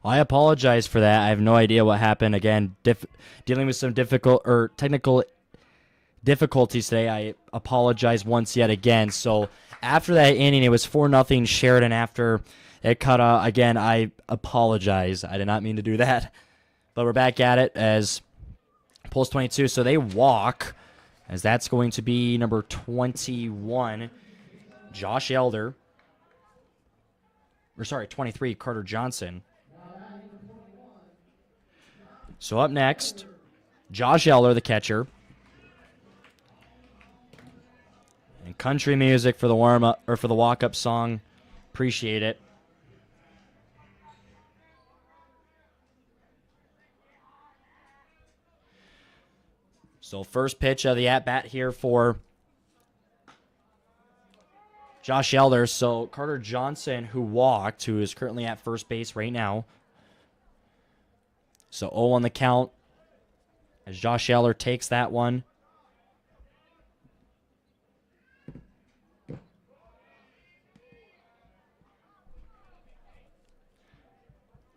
I apologize for that. I have no idea what happened. Again, dealing with some difficult or technical difficulties today. I apologize once yet again. So after that inning, it was 4-0 Sheridan after it cut off. Again, I apologize. I did not mean to do that. But we're back at it as Pulse 22. So they walk, as that's going to be number 21, Josh Elder. Or sorry, 23, Carter Johnson. So up next, Josh Elder, the catcher. And country music for the warm-up or for the walk-up song. Appreciate it. So first pitch of the at-bat here for Josh Elder. So Carter Johnson, who walked, who is currently at first base right now. So 0 on the count as Josh Elder takes that one.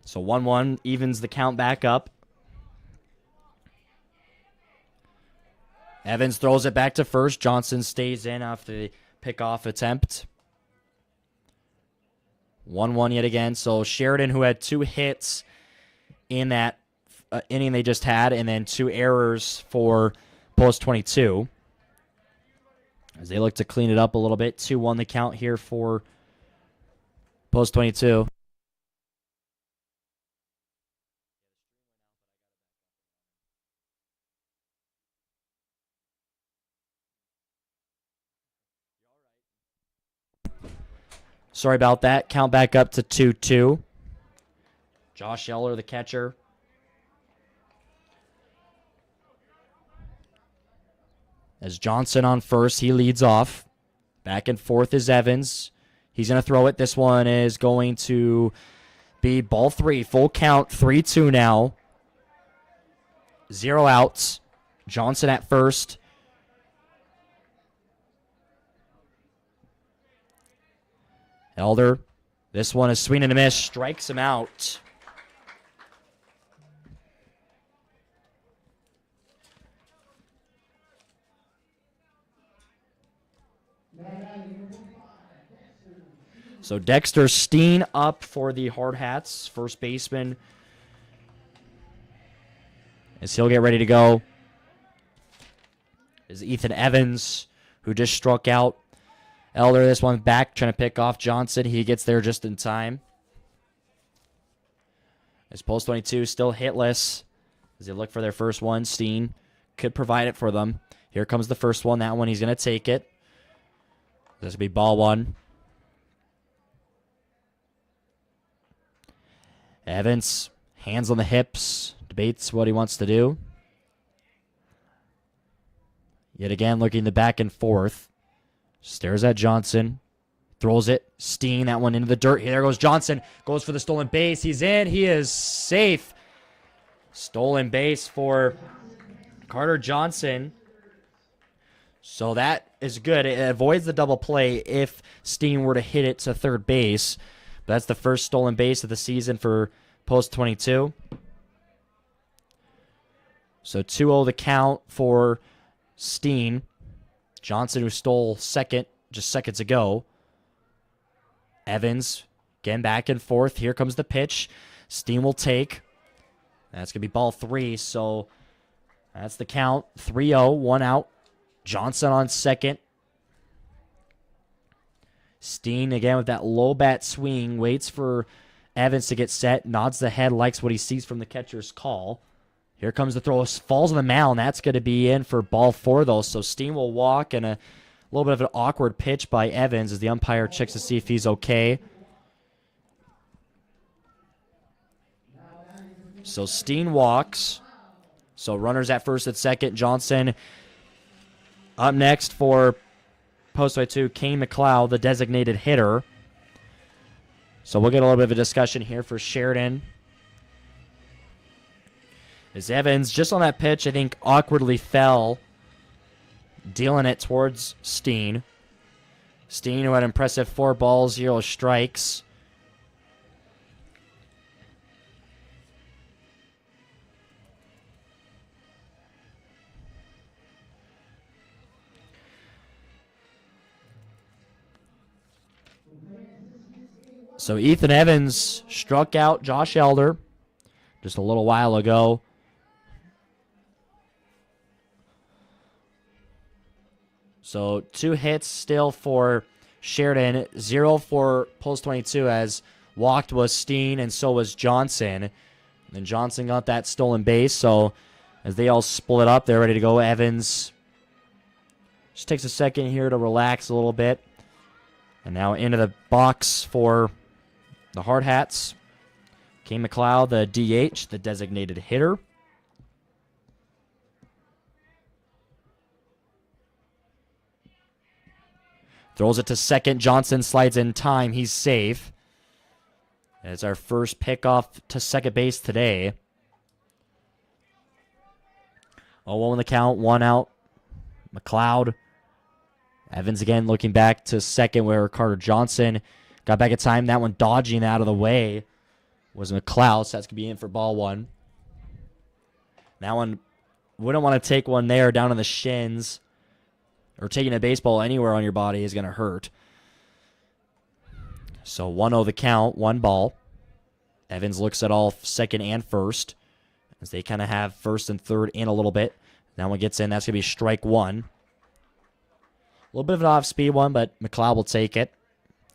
So 1-1 evens the count back up. Evans throws it back to first. Johnson stays in after the pickoff attempt. 1-1 yet again. So Sheridan, who had 2 hits in that inning they just had, and then 2 errors for Post 22. As they look to clean it up a little bit. 2-1 the count here for Post 22. Sorry about that. Count back up to 2-2. Josh Elder, the catcher. As Johnson on first, he leads off. Back and forth is Evans. He's going to throw it. This one is going to be ball 3. Full count, 3-2 now. 0 outs. Johnson at first. Elder, this one is swing and a miss, strikes him out. So Dexter Steen up for the Hardhats, first baseman. As he'll get ready to go is Ethan Evans, who just struck out Elder. This one back, trying to pick off Johnson. He gets there just in time. As Post 22 still hitless as they look for their first one. Steen could provide it for them. Here comes the first one. That one he's going to take it. This will be ball 1. Evans, hands on the hips, debates what he wants to do. Yet again, looking the back and forth. Stares at Johnson. Throws it. Steen, that one into the dirt. Here there goes Johnson. Goes for the stolen base. He's in. He is safe. Stolen base for Carter Johnson. So that is good. It avoids the double play if Steen were to hit it to third base. But that's the first stolen base of the season for Post 22. So 2-0 the count for Steen. Johnson, who stole second just seconds ago. Evans, again back and forth. Here comes the pitch. Steen will take. That's going to be ball 3. So that's the count. 3-0, 1 out. Johnson on second. Steen, again, with that low bat swing, waits for Evans to get set, nods the head, likes what he sees from the catcher's call. Here comes the throw, falls on the mound. That's going to be in for ball 4, though. So Steen will walk, and a little bit of an awkward pitch by Evans as the umpire checks to see if he's okay. So Steen walks. So runners at first and second. Johnson up next for Post 22, Kane McLeod, the designated hitter. So we'll get a little bit of a discussion here for Sheridan. As Evans, just on that pitch, I think awkwardly fell, dealing it towards Steen. Steen, who had impressive 4 balls, 0 strikes. So Ethan Evans struck out Josh Elder just a little while ago. So 2 hits still for Sheridan, 0 for Post 22 as walked was Steen and so was Johnson. And Johnson got that stolen base, so as they all split up, they're ready to go. Evans just takes a second here to relax a little bit. And now into the box for the Hardhats. Kane McLeod, the DH, the designated hitter. Throws it to second. Johnson slides in time. He's safe. It's our first pickoff to second base today. 0-1 in the count, 1 out. McLeod. Evans again looking back to second where Carter Johnson got back in time. That one dodging out of the way was McLeod, so that's going to be in for ball 1. That one, wouldn't want to take one there down in the shins, or taking a baseball anywhere on your body is going to hurt. So 1-0 the count, 1 ball. Evans looks at all second and first as they kind of have first and third in a little bit. That one gets in. That's going to be strike 1. A little bit of an off-speed one, but McLeod will take it.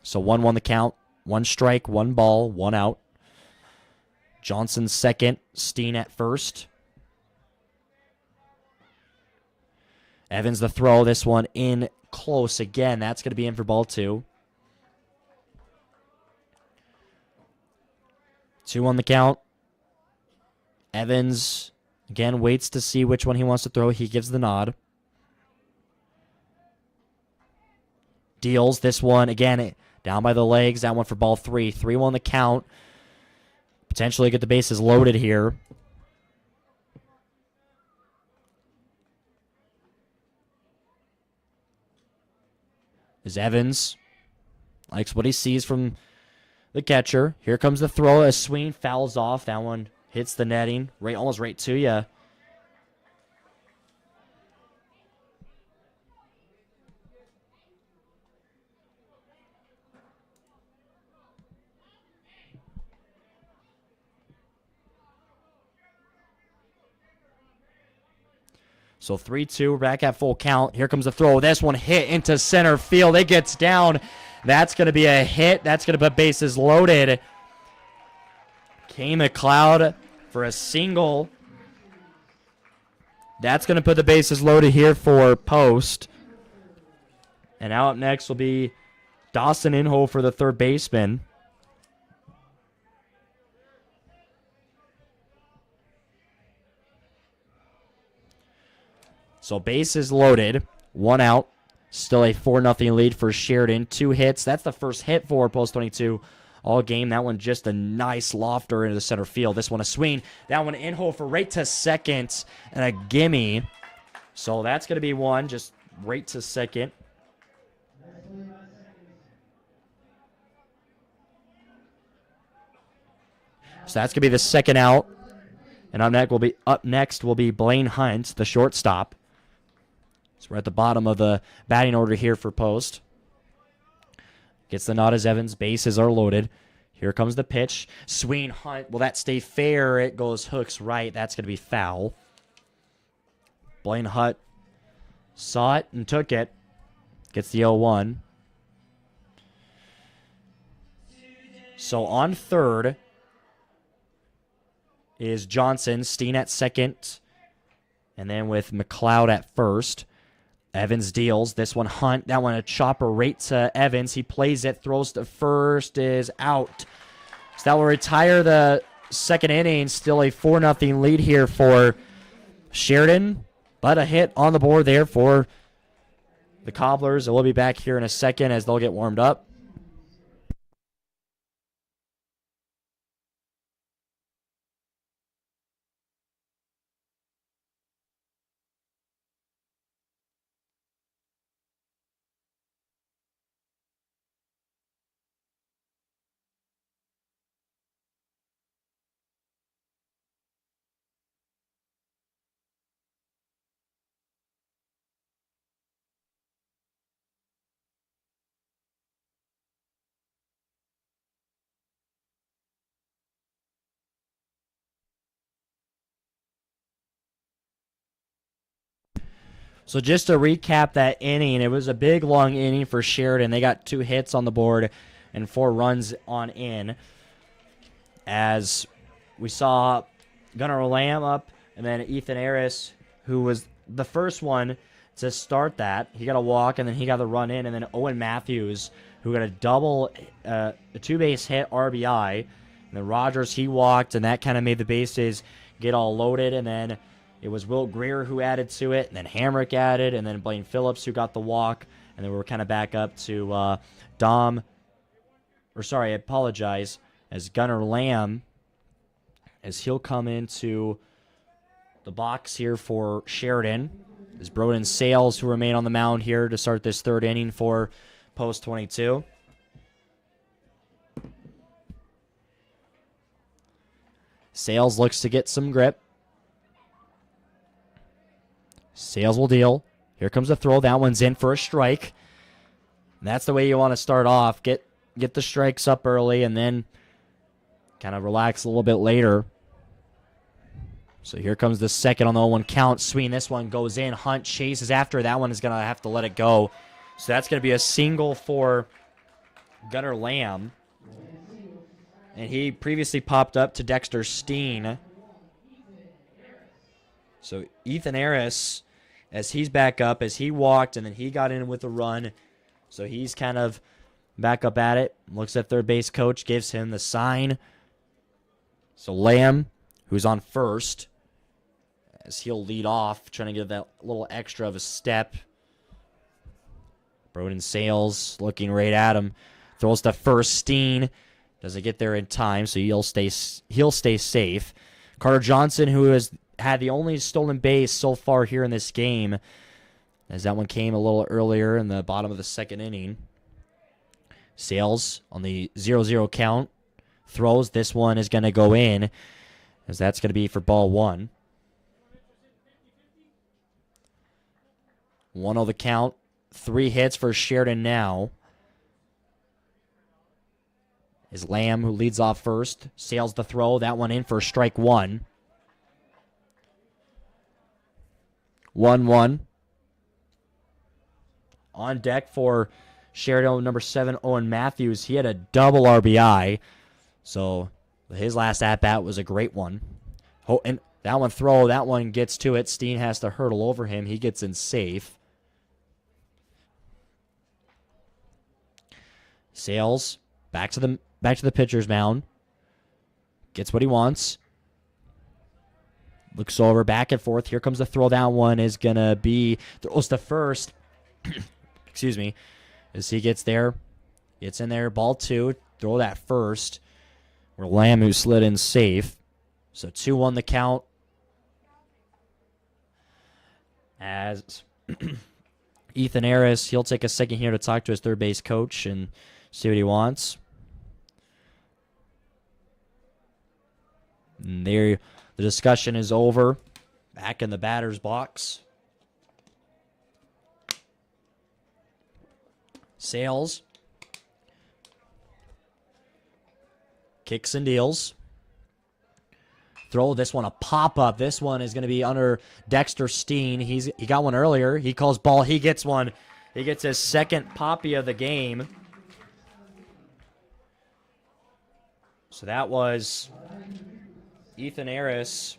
So 1-1 the count, 1 strike, 1 ball, 1 out. Johnson second, Steen at first. Evans the throw. This one in close again. That's going to be in for ball 2. 2-1 the count. Evans again waits to see which one he wants to throw. He gives the nod. Deals this one again down by the legs. That one for ball 3. 3-1 the count. Potentially get the bases loaded here. As Evans likes what he sees from the catcher. Here comes the throw. A swing fouls off. That one hits the netting. Almost right to you. So 3-2, back at full count. Here comes the throw. This one hit into center field. It gets down. That's going to be a hit. That's going to put bases loaded. Kane McLeod for a single. That's going to put the bases loaded here for Post. And now up next will be Dawson Inho for the third baseman. So bases loaded, 1 out. Still a 4-0 lead for Sheridan. 2 hits. That's the first hit for Post 22 all game. That one just a nice lofter into the center field. This one a swing. That one in hole for right to second and a gimme. So that's going to be 1, just right to second. So that's going to be the second out. And up next will be Blaine Hunt, the shortstop. So we're at the bottom of the batting order here for Post. Gets the nod as Evans. Bases are loaded. Here comes the pitch. Swing Hunt. Will that stay fair? It goes hooks right. That's going to be foul. Blaine Hunt saw it and took it. Gets the 0-1. So on third is Johnson. Steen at second. And then with McLeod at first. Evans deals. This one Hunt. That one a chopper right to Evans. He plays it. Throws to first. Is out. So that will retire the second inning. Still a 4-0 lead here for Sheridan. But a hit on the board there for the Cobblers. We'll be back here in a second as they'll get warmed up. So just to recap that inning, it was a big, long inning for Sheridan. They got 2 hits on the board and 4 runs on in. As we saw Gunnar Lamb up, and then Ethan Harris, who was the first one to start that. He got a walk, and then he got the run in, and then Owen Matthews, who got a 2-base hit RBI. And then Rogers, he walked, and that kind of made the bases get all loaded, and then it was Will Greer who added to it, and then Hamrick added, and then Blaine Phillips who got the walk, and then we were kind of back up to I apologize, as Gunnar Lamb, as he'll come into the box here for Sheridan. As Broden Sales, who remain on the mound here to start this 3rd inning for Post 22. Sales looks to get some grip. Sales will deal. Here comes a throw. That one's in for a strike. And that's the way you want to start off. Get the strikes up early and then kind of relax a little bit later. So here comes the second on the 0-1 count. Swing, this one goes in. Hunt chases after. That one is going to have to let it go. So that's going to be a single for Gunnar Lamb. And he previously popped up to Dexter Steen. So Ethan Harris, as he's back up, as he walked, and then he got in with a run. So he's kind of back up at it. Looks at third base coach, gives him the sign. So Lamb, who's on first, as he'll lead off, trying to give that little extra of a step. Broden Sales looking right at him. Throws to first. Steen doesn't get there in time, so he'll stay safe. Carter Johnson, who has had the only stolen base so far here in this game, as that one came a little earlier in the bottom of the 2nd inning. Sales on the 0-0 count. Throws. This one is going to go in, as that's going to be for ball 1. 1-0 the count. 3 hits for Sheridan now. Is Lamb, who leads off first. Sails the throw. That one in for strike 1. 1-1. On deck for Sheridan, number 7, Owen Matthews. He had a double RBI. So his last at-bat was a great one. Oh, and that one gets to it. Steen has to hurdle over him. He gets in safe. Sales back to the pitcher's mound. Gets what he wants. Looks over, back and forth. Here comes the throw. That one is going to be throws to first. Excuse me. As he gets there. Gets in there. Ball 2. Throw that first. Where Lamb, who slid in safe. So 2-1 the count. As Ethan Harris, he'll take a second here to talk to his third base coach and see what he wants. And there, the discussion is over. Back in the batter's box. Sales. Kicks and deals. Throw this one a pop-up. This one is going to be under Dexter Steen. He got one earlier. He calls ball. He gets one. He gets his second poppy of the game. So that was Ethan Harris.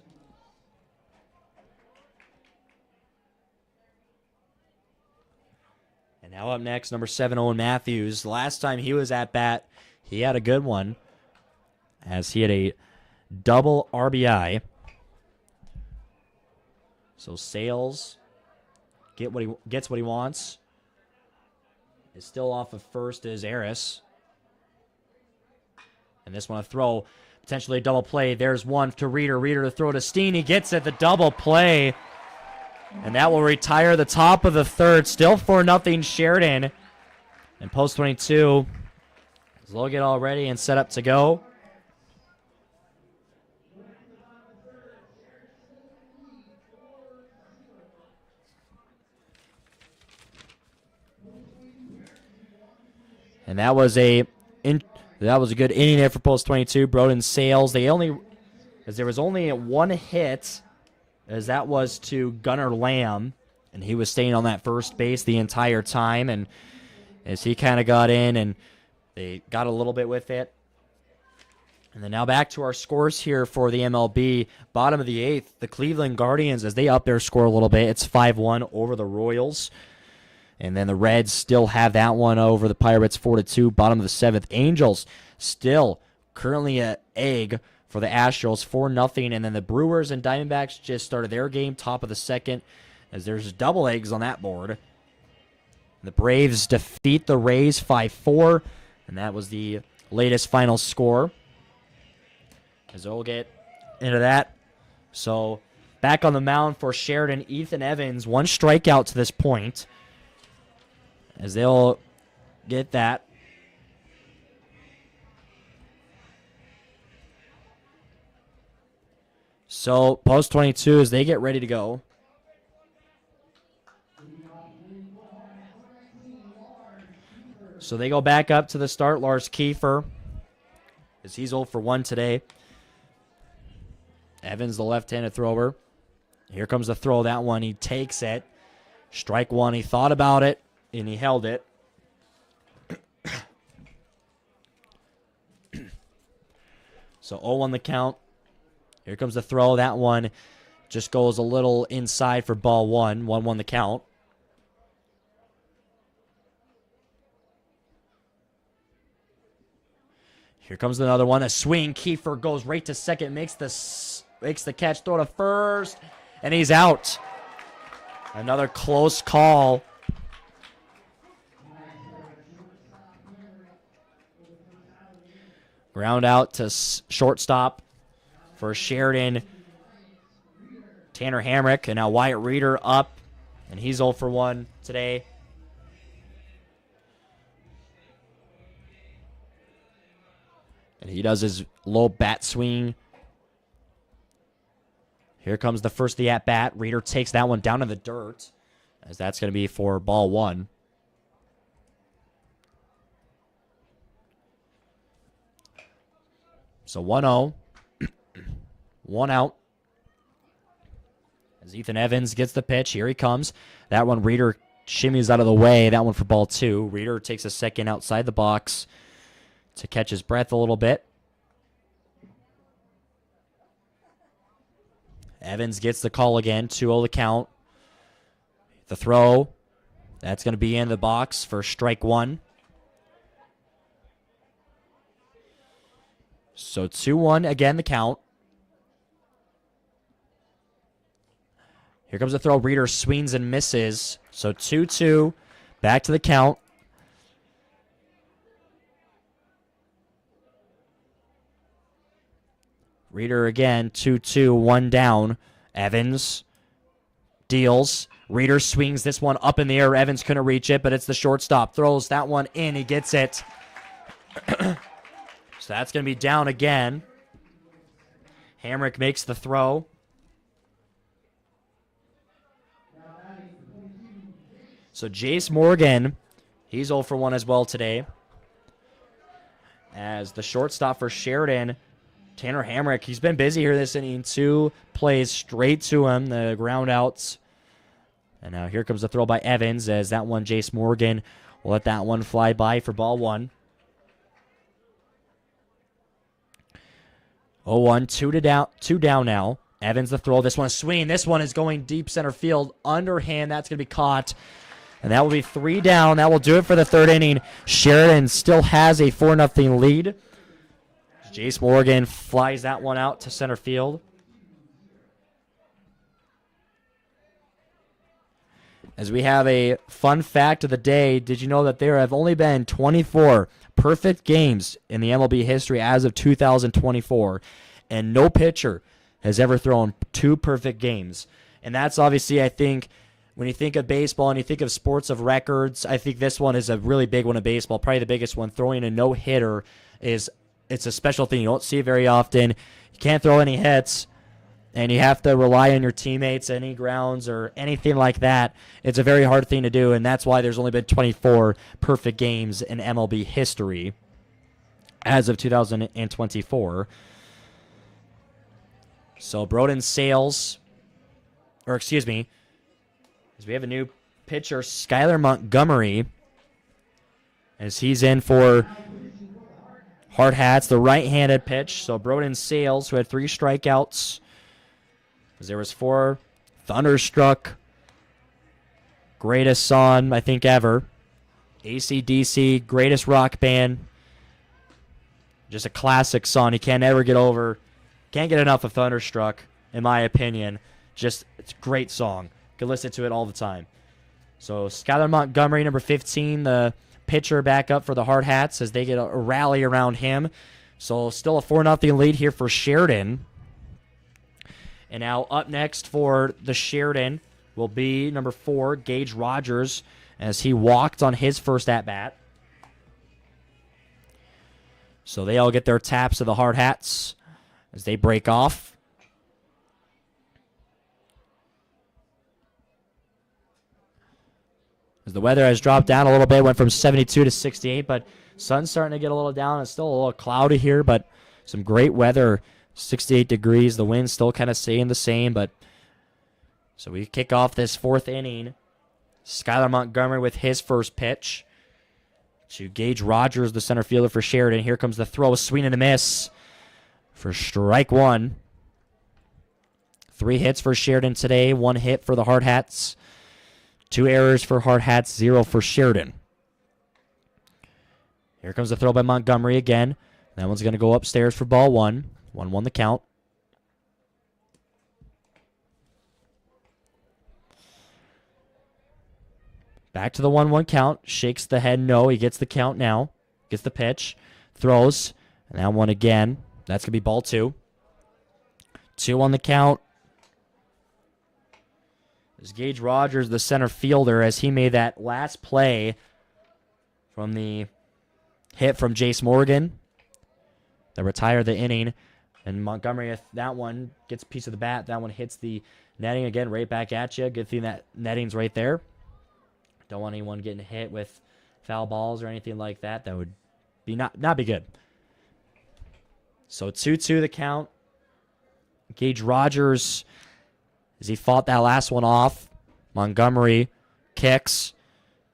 And now up next, number 7, Owen Matthews. The last time he was at bat, he had a good one, as he had a double RBI. So Sales gets what he wants. Is still off of first is Harris. And this one a throw, potentially a double play. There's one to Reeder. Reeder to throw to Steen. He gets it, the double play. And that will retire the top of the 3rd. Still 4-0 Sheridan. And Post 22. They'll get all ready and set up to go. And that was a good inning there for Post 22. Broden Sales. There was only 1 hit, as that was to Gunnar Lamb, and he was staying on that first base the entire time. And as he kind of got in, and they got a little bit with it. And then now back to our scores here for the MLB. Bottom of the 8th, the Cleveland Guardians, as they up their score a little bit, it's 5-1 over the Royals. And then the Reds still have that one over the Pirates 4-2. Bottom of the 7th, Angels still currently at egg for the Astros 4-0. And then the Brewers and Diamondbacks just started their game, top of the 2nd, as there's double eggs on that board. The Braves defeat the Rays 5-4, and that was the latest final score. As we'll get into that. So back on the mound for Sheridan, Ethan Evans, 1 strikeout to this point, as they'll get that. So post 22 as they get ready to go. So they go back up to the start. Lars Kiefer, as he's 0 for 1 today. Evans, the left-handed thrower. Here comes the throw. That one, he takes it. Strike 1. He thought about it, and he held it. So 0-1 the count. Here comes the throw. That one just goes a little inside for ball 1. 1-1 the count. Here comes another one. A swing. Kiefer goes right to second. Makes the catch. Throw to first. And he's out. Another close call. Ground out to shortstop for Sheridan. Tanner Hamrick. And now Wyatt Reeder up. And he's 0 for 1 today. And he does his low bat swing. Here comes the first of the at-bat. Reeder takes that one down in the dirt, as that's going to be for ball 1. So 1-0. 1 out. As Ethan Evans gets the pitch. Here he comes. That one, Reeder shimmies out of the way. That one for ball 2. Reeder takes a second outside the box to catch his breath a little bit. Evans gets the call again. 2-0 the count. The throw. That's going to be in the box for strike 1. So 2-1 again the count. Here comes the throw. Reeder swings and misses. So 2-2. Back to the count. Reeder again, 2-2, 1 down. Evans deals. Reeder swings this one up in the air. Evans couldn't reach it, but it's the shortstop. Throws that one in. He gets it. So that's going to be down again. Hamrick makes the throw. So Jace Morgan, he's 0 for 1 as well today. As the shortstop for Sheridan, Tanner Hamrick, he's been busy here this inning. 2 plays straight to him, the ground outs. And now here comes the throw by Evans, as that one, Jace Morgan, will let that one fly by for ball 1. 0-1, 2 down now. Evans the throw. This one is swinging. This one is going deep center field. Underhand, that's going to be caught. And that will be 3 down. That will do it for the 3rd inning. Sheridan still has a 4-0 lead. Jace Morgan flies that one out to center field. As we have a fun fact of the day, did you know that there have only been 24 perfect games in the MLB history as of 2024, and no pitcher has ever thrown 2 perfect games? And that's obviously, I think, when you think of baseball and you think of sports of records, I think this one is a really big one in baseball, probably the biggest one. Throwing a no-hitter it's a special thing. You don't see it very often. You can't throw any hits, and you have to rely on your teammates, any grounds or anything like that. It's a very hard thing to do, and that's why there's only been 24 perfect games in MLB history as of 2024. So Broden Sales, As we have a new pitcher, Skyler Montgomery, as he's in for Hardhats, the right-handed pitch. So Broden Sales, who had 3 strikeouts, as there was 4, Thunderstruck, greatest song I think ever. AC/DC, greatest rock band. Just a classic song. You can't ever get over. Can't get enough of Thunderstruck, in my opinion. Just, it's a great song. You can listen to it all the time. So Skyler Montgomery, number 15, the pitcher back up for the Hardhats as they get a rally around him. So still a 4-0 lead here for Sheridan. And now up next for the Sheridan will be number 4, Gage Rogers, as he walked on his first at-bat. So they all get their taps of the Hardhats as they break off. As the weather has dropped down a little bit, went from 72 to 68, but sun's starting to get a little down. It's still a little cloudy here, but some great weather. 68 degrees. The wind's still kind of staying the same, but so we kick off this 4th inning. Skyler Montgomery with his first pitch to Gage Rogers, the center fielder for Sheridan. Here comes the throw, a swing and a miss for strike 1. 3 hits for Sheridan today, 1 hit for the Hardhats. 2 errors for Hardhats, 0 for Sheridan. Here comes the throw by Montgomery again. That one's going to go upstairs for ball 1. 1-1 the count. Back to the 1-1 count. Shakes the head no. He gets the count now. Gets the pitch. Throws. And that one again. That's going to be ball 2. 2 on the count. There's Gage Rogers, the center fielder, as he made that last play from the hit from Jace Morgan that retired the inning. And Montgomery, if that one gets a piece of the bat, that one hits the netting again, right back at you. Good thing that netting's right there. Don't want anyone getting hit with foul balls or anything like that. That would be not be good. So 2-2 the count. Gage Rogers, as he fought that last one off. Montgomery kicks.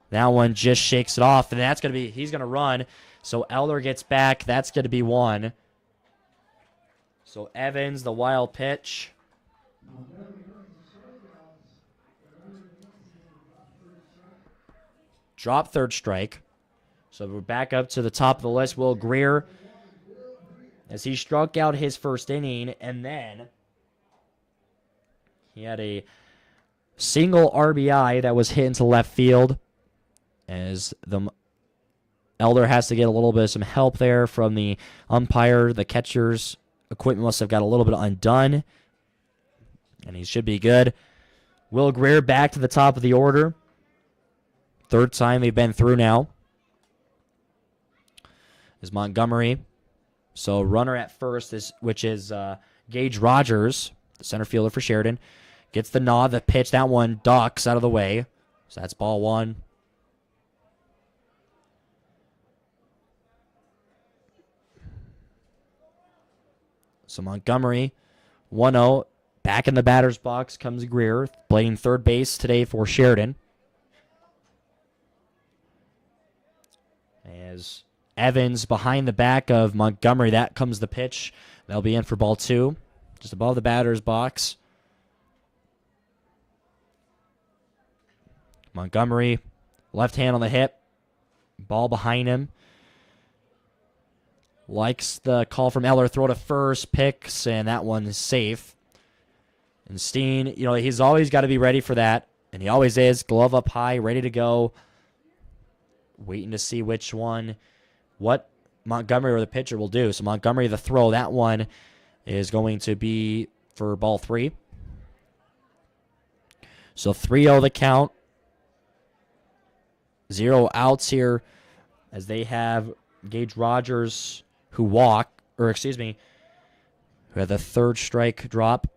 That one just shakes it off, and that's going to be, he's going to run. So Elder gets back. That's going to be 1. So Evans, the wild pitch. Drop 3rd strike. So we're back up to the top of the list. Will Greer, as he struck out his first inning, and then he had a single RBI that was hit into left field, as the Elder has to get a little bit of some help there from the umpire. The catcher's equipment must have got a little bit undone, and he should be good. Will Greer back to the top of the order. 3rd time they've been through now is Montgomery. So runner at first, which is Gage Rogers, the center fielder for Sheridan. Gets the nod, the pitch. That one ducks out of the way. So that's ball 1. So Montgomery, 1-0. Back in the batter's box comes Greer, playing 3rd base today for Sheridan. As Evans behind the back of Montgomery, that comes the pitch. That'll be in for ball 2, just above the batter's box. Montgomery, left hand on the hip, ball behind him. Likes the call from Eller, throw to first, picks, and that one is safe. And Steen, he's always got to be ready for that, and he always is. Glove up high, ready to go. Waiting to see what Montgomery or the pitcher will do. So Montgomery, the throw, that one is going to be for ball 3. So 3-0 the count. 0 outs here as they have Gage Rogers who had the 3rd strike drop.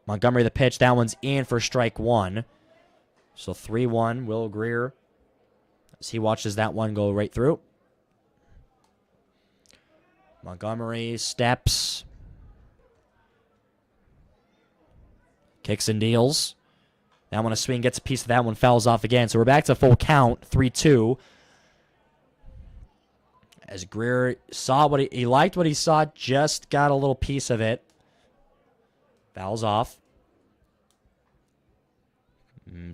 Montgomery, the pitch, that one's in for strike 1. So 3-1, Will Greer, as he watches that one go right through. Montgomery steps. Kicks and deals. That one a swing, gets a piece of that one, fouls off again. So we're back to full count, 3-2. As Greer saw what he liked what he saw, just got a little piece of it. Fouls off.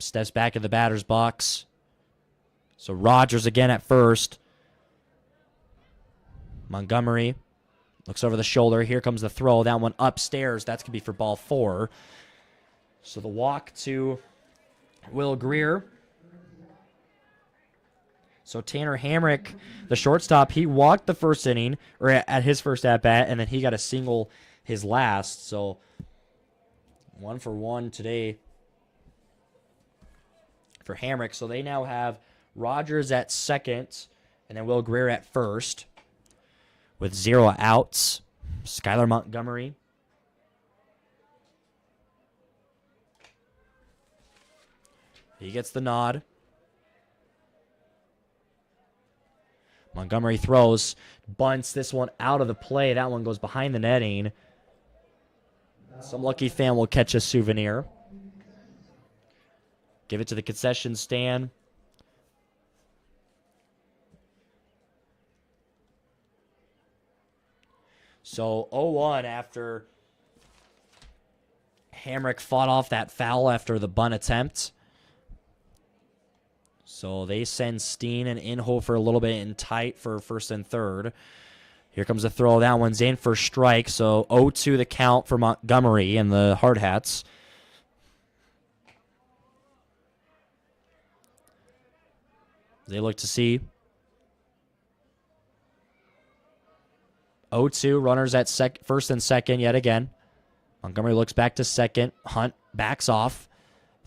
Steps back in the batter's box. So Rogers again at first. Montgomery looks over the shoulder. Here comes the throw. That one upstairs. That's going to be for ball 4. So the walk to Will Greer. So Tanner Hamrick, the shortstop, he walked the first inning, or at his first at-bat, and then he got a single his last. So 1 for 1 today for Hamrick. So they now have Rogers at second, and then Will Greer at first with 0 outs. Skylar Montgomery. He gets the nod. Montgomery throws, bunts this one out of the play. That one goes behind the netting. Some lucky fan will catch a souvenir. Give it to the concession stand. So 0-1 after Hamrick fought off that foul after the bunt attempt. So they send Steen and Inhofer a little bit in tight for first and third. Here comes the throw. That one's in for strike. So 0-2 the count for Montgomery and the Hardhats. They look to see. 0-2, runners at first and second yet again. Montgomery looks back to second. Hunt backs off.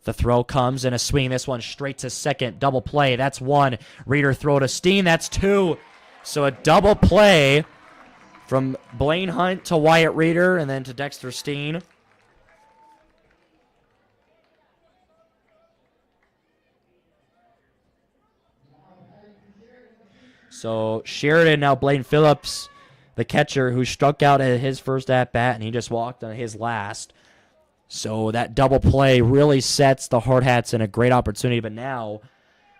The throw comes and a swing. This one straight to second. Double play. That's 1. Reeder throw to Steen. That's 2. So a double play from Blaine Hunt to Wyatt Reeder and then to Dexter Steen. So Sheridan, now Blaine Phillips, the catcher who struck out at his first at-bat, and he just walked on his last. So that double play really sets the Hardhats in a great opportunity. But now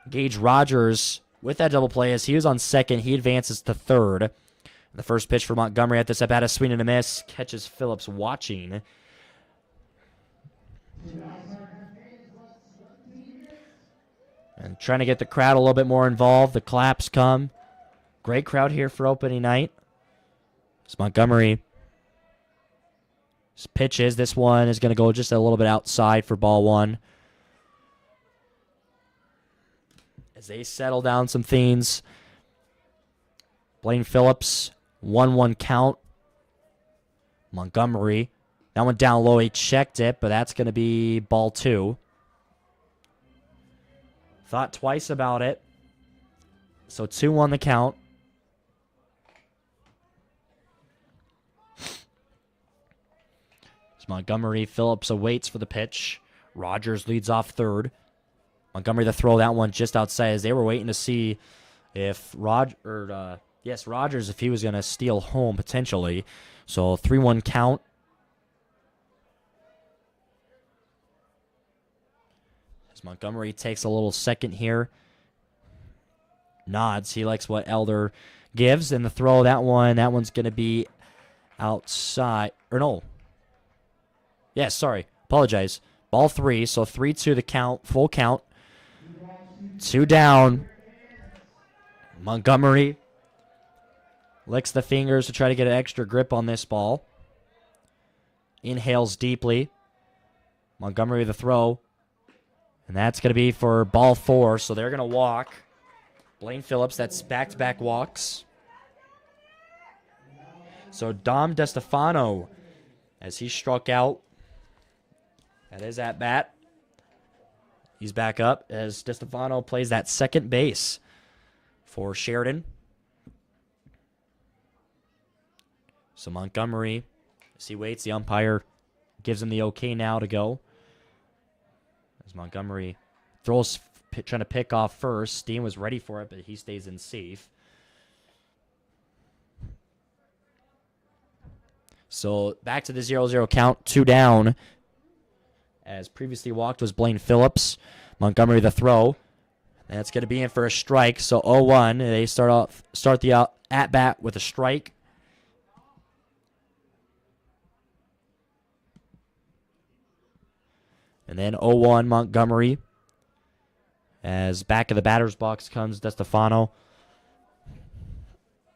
Gage Rogers, with that double play, as he was on second, he advances to third. The first pitch for Montgomery at this at-bat, a swing and a miss, catches Phillips watching. And trying to get the crowd a little bit more involved. The claps come. Great crowd here for opening night. It's Montgomery. Pitches. This one is going to go just a little bit outside for ball 1. As they settle down some things. Blaine Phillips, 1-1 count. Montgomery. That one down low. He checked it, but that's going to be ball 2. Thought twice about it. So 2-1 the count. Montgomery, Phillips awaits for the pitch. Rogers leads off third. Montgomery the throw, that one just outside as they were waiting to see if Rogers, if he was going to steal home potentially. So 3-1 count. As Montgomery takes a little second here. Nods. He likes what Elder gives. And the throw, that one's going to be outside. Or no. Yeah, sorry. Apologize. Ball 3, so 3-2 the count, full count. 2 down. Montgomery licks the fingers to try to get an extra grip on this ball. Inhales deeply. Montgomery the throw. And that's going to be for ball 4, so they're going to walk. Blaine Phillips, that's back-to-back walks. So Dom DeStefano, as he struck out, that is at bat. He's back up as DeStefano plays that second base for Sheridan. So Montgomery, as he waits, the umpire gives him the okay now to go. As Montgomery throws, trying to pick off first. Steen was ready for it, but he stays in safe. So back to the 0-0 count, 2 down. as previously walked was Blaine Phillips. Montgomery the throw. That's going to be in for a strike. So 0-1. They start the at bat with a strike. And then 0-1 Montgomery. As back of the batter's box comes DeStefano.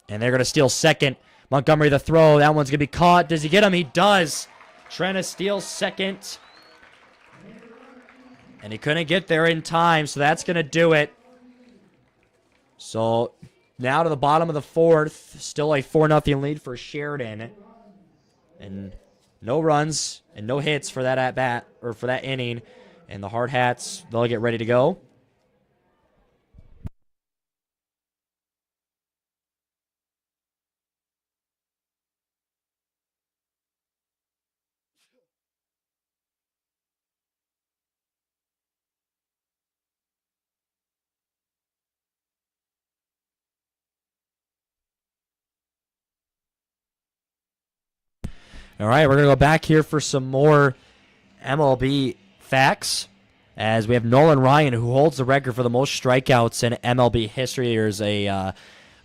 And they're going to steal second. Montgomery the throw. That one's going to be caught. Does he get him? He does. Trying to steal second. And he couldn't get there in time, so that's going to do it. So now to the bottom of the fourth. Still a 4-0 lead for Sheridan. And no runs and no hits for that at-bat, or for that inning. And the Hardhats, they'll get ready to go. All right, we're going to go back here for some more MLB facts, as we have Nolan Ryan, who holds the record for the most strikeouts in MLB history. There's I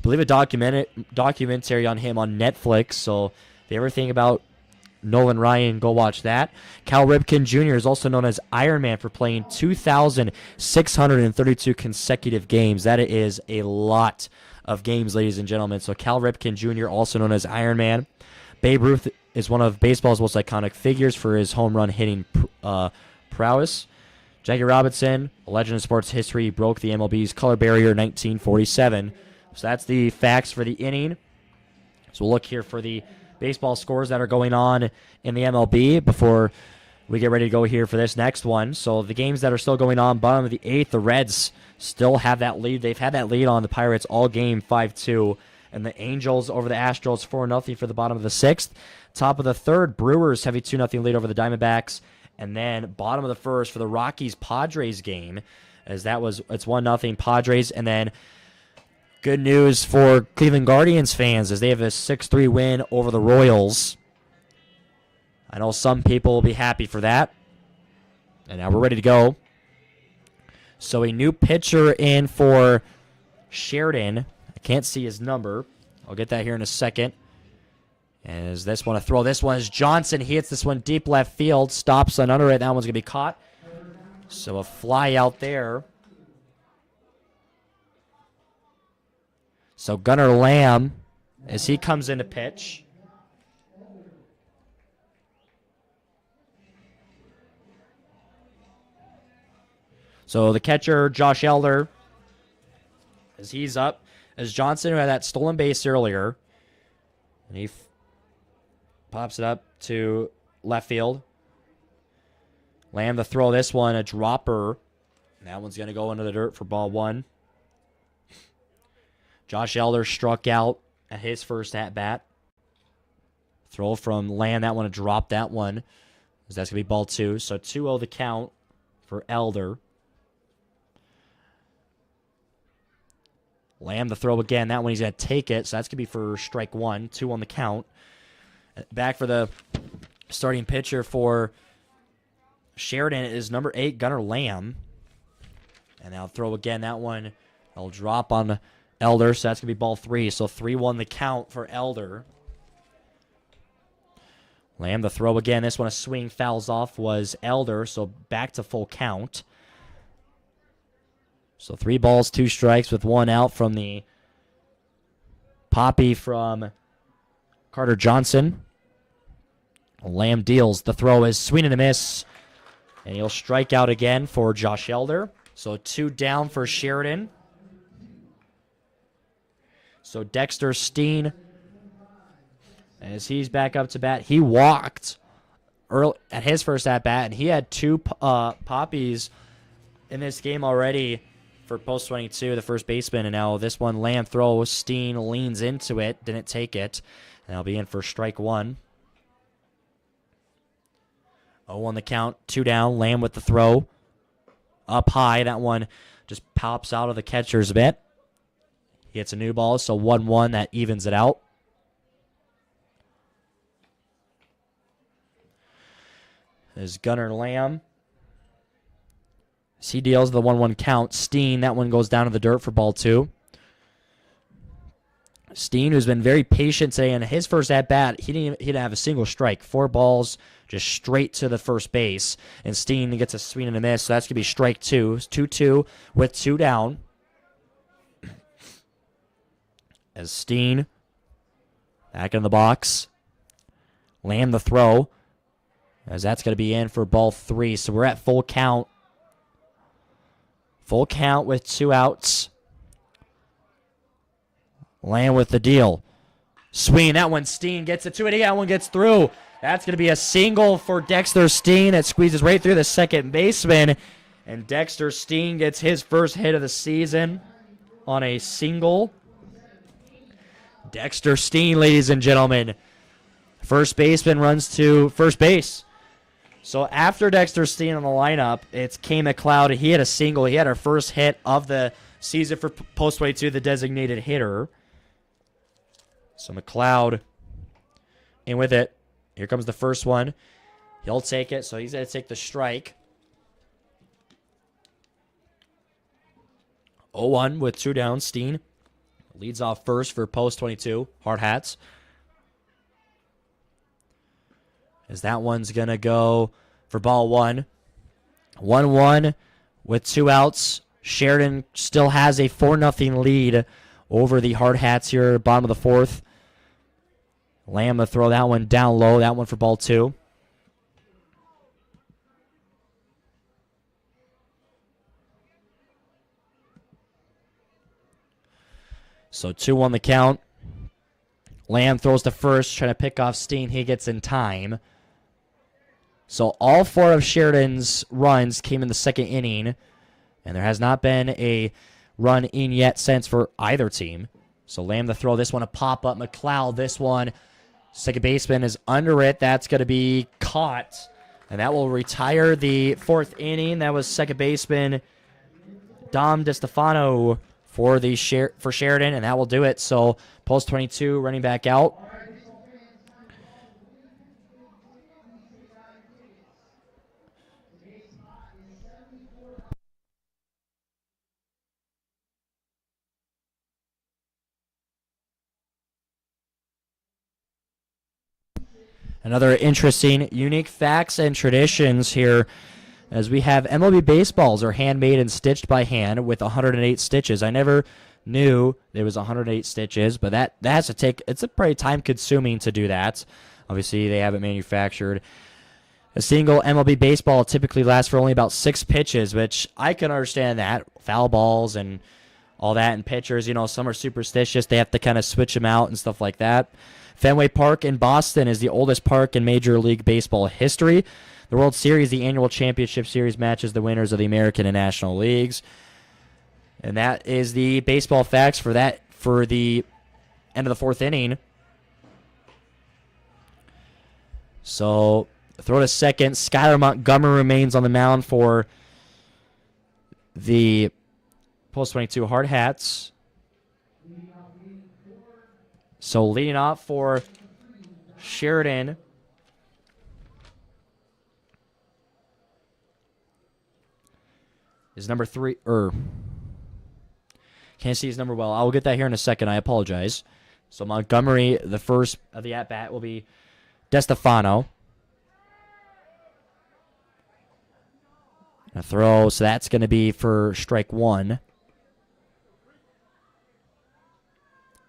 believe a documentary on him on Netflix, so if you ever think about Nolan Ryan, go watch that. Cal Ripken Jr. is also known as Iron Man for playing 2,632 consecutive games. That is a lot of games, ladies and gentlemen. So Cal Ripken Jr., also known as Iron Man. Babe Ruth is one of baseball's most iconic figures for his home run hitting prowess. Jackie Robinson, a legend in sports history, broke the MLB's color barrier in 1947. So that's the facts for the inning. So we'll look here for the baseball scores that are going on in the MLB before we get ready to go here for this next one. So the games that are still going on, bottom of the eighth, the Reds still have that lead. They've had that lead on the Pirates all game, 5-2. And the Angels over the Astros, 4-0 for the bottom of the sixth. Top of the third, Brewers have a 2-0 lead over the Diamondbacks. And then bottom of the first for the Rockies-Padres game, as it's 1-0 Padres. And then good news for Cleveland Guardians fans, as they have a 6-3 win over the Royals. I know some people will be happy for that. And now we're ready to go. So a new pitcher in for Sheridan. Can't see his number. I'll get that here in a second. As this one, a throw. This one is Johnson. He hits this one deep left field. Stops on under it. That one's going to be caught. So a fly out there. So Gunnar Lamb, as he comes in to pitch. So the catcher, Josh Elder, as he's up. As Johnson, who had that stolen base earlier, and he pops it up to left field. Lamb to throw this one, a dropper. And that one's going to go into the dirt for ball one. Josh Elder struck out at his first at-bat. Throw from Lamb, that one, to drop that one. That's going to be ball two. So 2-0 the count for Elder. Lamb the throw again. That one he's going to take it. So that's going to be for strike one. 2 on the count. Back for the starting pitcher for Sheridan is number 8, Gunnar Lamb. And now throw again. That one will drop on Elder. So that's going to be ball 3. So 3-1 the count for Elder. Lamb the throw again. This one a swing fouls off was Elder. So back to full count. So 3 balls, 2 strikes with 1 out from the Poppy from Carter Johnson. Lamb deals. The throw is swing and a miss. And he'll strike out again for Josh Elder. So 2 down for Sheridan. So Dexter Steen, as he's back up to bat, he walked early at his first at-bat, and he had 2 poppies in this game already for post 22, the first baseman, and now this one, Lamb throws. Steen leans into it, didn't take it, and I'll be in for strike 1. 0-1 the count, 2 down. Lamb with the throw, up high. That one just pops out of the catcher's mitt. He hits a new ball, so 1-1, that evens it out. There's Gunnar Lamb He deals the 1-1 count. Steen, that one goes down to the dirt for ball 2. Steen, who's been very patient today in his first at-bat, he didn't have a single strike. 4 balls just straight to the first base. And Steen gets a swing and a miss, so that's going to be strike 2. 2-2 with 2 down. As Steen back in the box. Lamb the throw. As that's going to be in for ball 3. So we're at full count. Full count with 2 outs. Lamb with the deal. Swing, that one, Steen gets it to it. That one gets through. That's going to be a single for Dexter Steen. It squeezes right through the second baseman. And Dexter Steen gets his first hit of the season on a single. Dexter Steen, ladies and gentlemen. First baseman runs to first base. So after Dexter Steen on the lineup, it's K. McLeod. He had a single. He had our first hit of the season for Post 22, the designated hitter. So McLeod in with it. Here comes the first one. He'll take it, so he's going to take the strike. 0-1 with 2 down. Steen leads off first for Post 22. Hardhats. As that one's going to go for ball 1. 1-1 with 2 outs. Sheridan still has a 4-0 lead over the Hardhats here, bottom of the 4th. Lamb to throw that one down low. That one for ball 2. So 2-1 the count. Lamb throws to first, trying to pick off Steen. He gets in time. So all 4 of Sheridan's runs came in the second inning, and there has not been a run in yet since for either team. So Lamb to throw this one, a pop-up. McLeod, this one, second baseman is under it. That's going to be caught, and that will retire the 4th inning. That was second baseman Dom DeStefano for Sheridan, and that will do it. So Post 22 running back out. Another interesting, unique facts and traditions here, as we have MLB baseballs are handmade and stitched by hand with 108 stitches. I never knew there was 108 stitches, but that has to take, it's a pretty time-consuming to do that. Obviously, they have it manufactured. A single MLB baseball typically lasts for only about 6 pitches, which I can understand that. Foul balls and all that, and pitchers, some are superstitious. They have to kind of switch them out and stuff like that. Fenway Park in Boston is the oldest park in Major League Baseball history. The World Series, the annual championship series, matches the winners of the American and National Leagues. And that is the baseball facts for the end of the 4th inning. So, throw to second. Skyler Montgomery remains on the mound for the Post 22 Hardhats. So leading off for Sheridan is number 3. Can't see his number well. I'll get that here in a second. I apologize. So Montgomery, the first of the at-bat, will be DeStefano. A throw, so that's going to be for strike 1.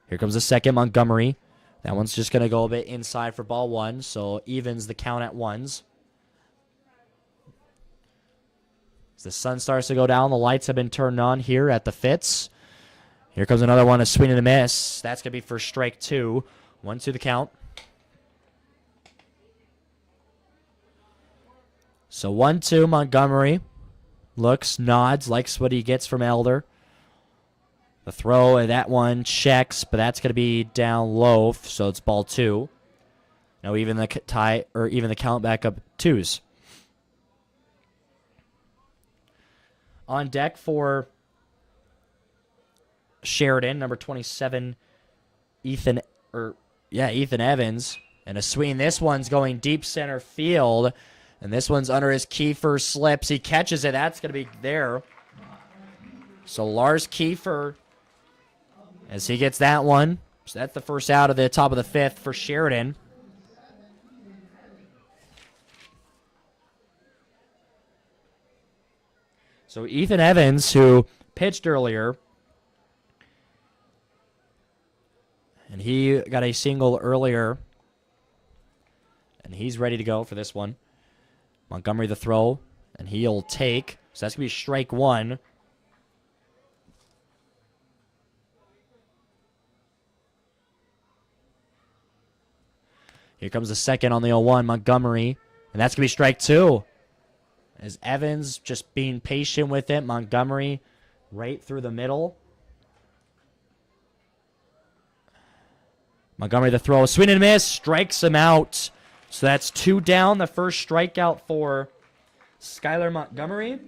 Here comes the second, Montgomery. That one's just going to go a bit inside for ball 1, so evens the count at 1s. As the sun starts to go down, the lights have been turned on here at the Fitz. Here comes another one, a swing and a miss. That's going to be for strike 2. 1-2 the count. So 1-2, Montgomery. Looks, nods, likes what he gets from Elder. The throw, and that one checks, but that's going to be down low, so it's ball 2. Now even the tie, or even the count back up 2s. On deck for Sheridan, number 27, Ethan Evans, and a swing. This one's going deep center field. And this one's under his Kiefer, slips. He catches it. That's going to be there. So Lars Kiefer, as he gets that one. So that's the first out of the top of the fifth for Sheridan. So Ethan Evans, who pitched earlier, and he got a single earlier, and he's ready to go for this one. Montgomery the throw, and he'll take. So that's going to be strike one. Here comes the second on the 0-1, Montgomery, and that's going to be strike two. As Evans just being patient with it, Montgomery right through the middle. Montgomery the throw, swing and miss, strikes him out. So that's two down, the first strikeout for Skylar Montgomery.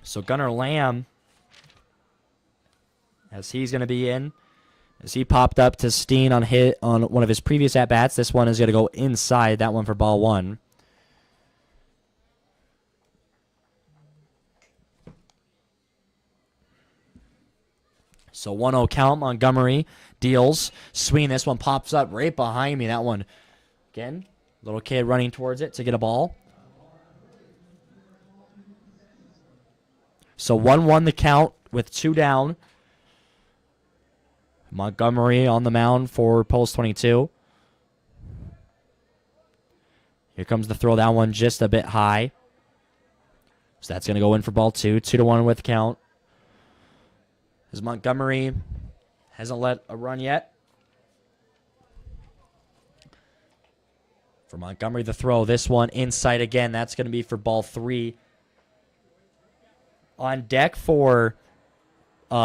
So Gunnar Lamb, as he's going to be in, as he popped up to Steen on one of his previous at-bats. This one is going to go inside, that one for ball one. So 1-0 count, Montgomery deals. Swing, this one pops up right behind me. That one, again, little kid running towards it to get a ball. So 1-1 the count with two down. Montgomery on the mound for post 22. Here comes the throw. That one just a bit high. So that's going to go in for ball two. 2-1 with the count. As Montgomery hasn't let a run yet. For Montgomery, the throw. This one inside again. That's going to be for ball three. On deck for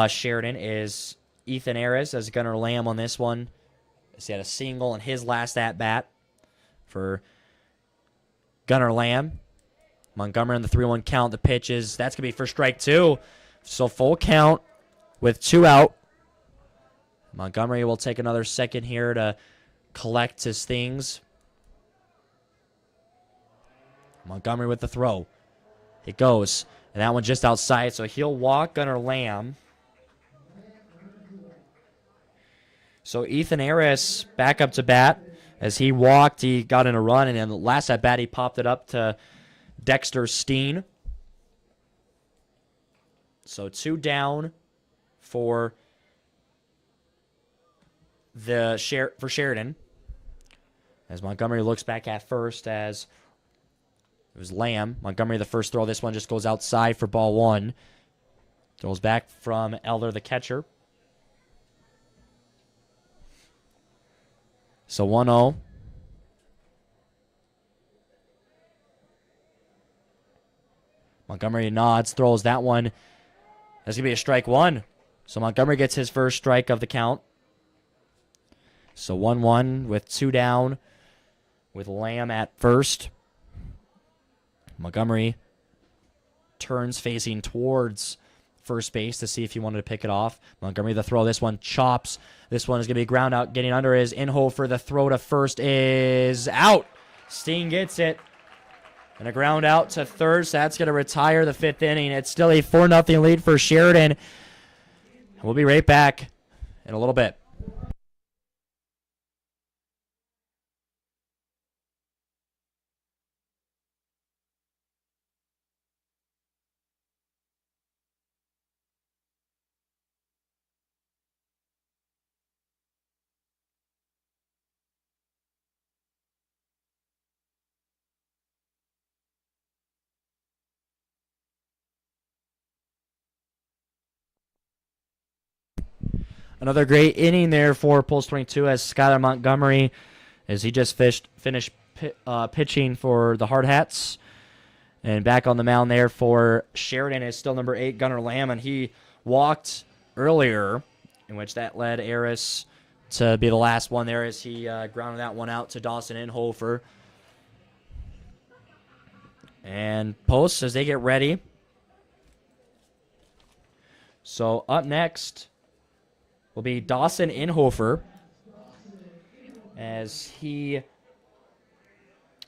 Sheridan is Ethan Aris as Gunnar Lamb on this one. He had a single in his last at-bat for Gunnar Lamb. Montgomery on the 3-1 count. The pitches. That's going to be for strike two. So full count with two out. Montgomery will take another second here to collect his things. Montgomery with the throw. It goes. And that one just outside. So he'll walk Gunnar Lamb. So Ethan Aris back up to bat. As he walked, he got in a run, and in the last at bat, he popped it up to Dexter Steen. So two down for Sheridan. As Montgomery looks back at first, as it was Lamb. Montgomery the first throw. This one just goes outside for ball one. Throws back from Elder, the catcher. So 1-0. Montgomery nods, throws that one. That's going to be a strike one. So Montgomery gets his first strike of the count. So 1-1 with two down with Lamb at first. Montgomery turns facing towards first base to see if he wanted to pick it off. Montgomery the throw. This one chops. This one is going to be ground out. Getting under his Inhofer. The throw to first is out. Steen gets it. And a ground out to third. So that's going to retire the fifth inning. It's still a 4-0 lead for Sheridan. We'll be right back in a little bit. Another great inning there for Pulse 22 as Skylar Montgomery, as he just finished pitching for the Hardhats. And back on the mound there for Sheridan is still number 8, Gunnar Lamb, and he walked earlier, in which that led Aris to be the last one there as he grounded that one out to Dawson Inhofer. And Post as they get ready. So up next, will be Dawson Inhofer as he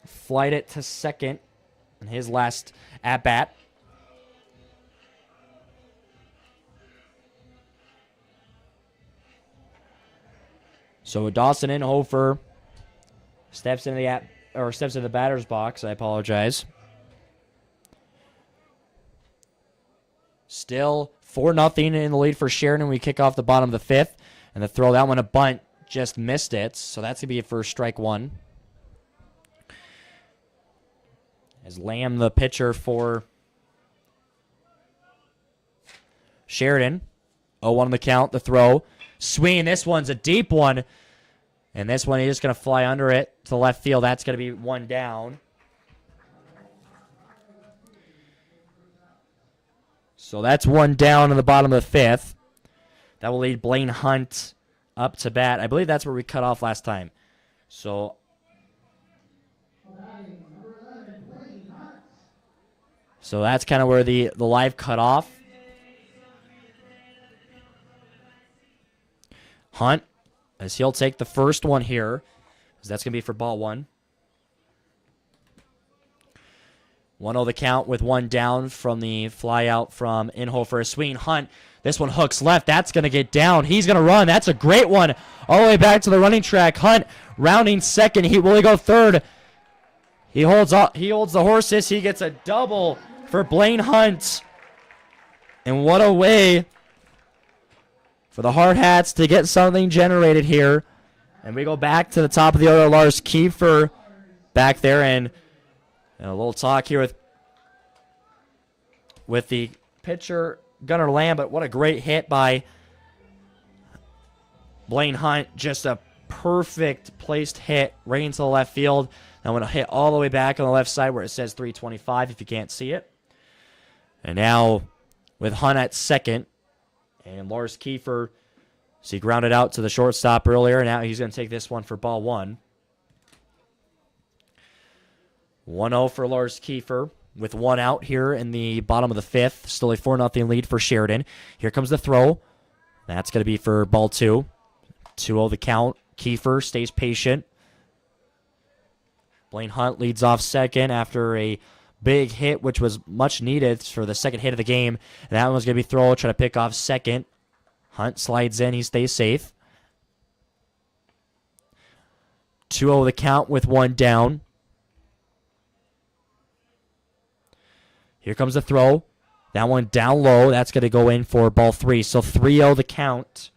flied it to second in his last at-bat. So Dawson Inhofer steps into the batter's box. I apologize. Still 4-0 in the lead for Sheridan. We kick off the bottom of the fifth, and the throw, that one a bunt, just missed it. So that's gonna be a first strike one. As Lamb, the pitcher for Sheridan. 0-1 on the count. The throw. Swing. This one's a deep one. And this one, he's just going to fly under it to left field. That's going to be one down. So that's one down in the bottom of the fifth. That will lead Blaine Hunt up to bat. I believe that's where we cut off last time. So that's kind of where the live cut off. Hunt, as he'll take the first one here, as that's going to be for ball one. 1-0 the count with one down from the fly out from Inhofer. A swing. Hunt, this one hooks left. That's going to get down. He's going to run. That's a great one. All the way back to the running track. Hunt rounding second. Will he go third? He holds the horses. He gets a double for Blaine Hunt. And what a way for the Hardhats to get something generated here. And we go back to the top of the order. Lars Kiefer back there, and a little talk here with the pitcher, Gunnar Lamb. But what a great hit by Blaine Hunt. Just a perfect placed hit right into the left field. I'm going to hit all the way back on the left side where it says 325 if you can't see it. And now with Hunt at second, and Lars Kiefer, so he grounded out to the shortstop earlier. Now he's going to take this one for ball one. 1-0 for Lars Kiefer with one out here in the bottom of the fifth. Still a 4-0 lead for Sheridan. Here comes the throw. That's going to be for ball two. 2-0 the count. Kiefer stays patient. Blaine Hunt leads off second after a big hit, which was much needed for the second hit of the game. And that one's going to be thrown, trying to pick off second. Hunt slides in. He stays safe. 2-0 the count with one down. Here comes the throw. That one down low. That's going to go in for ball three. So 3-0 the count.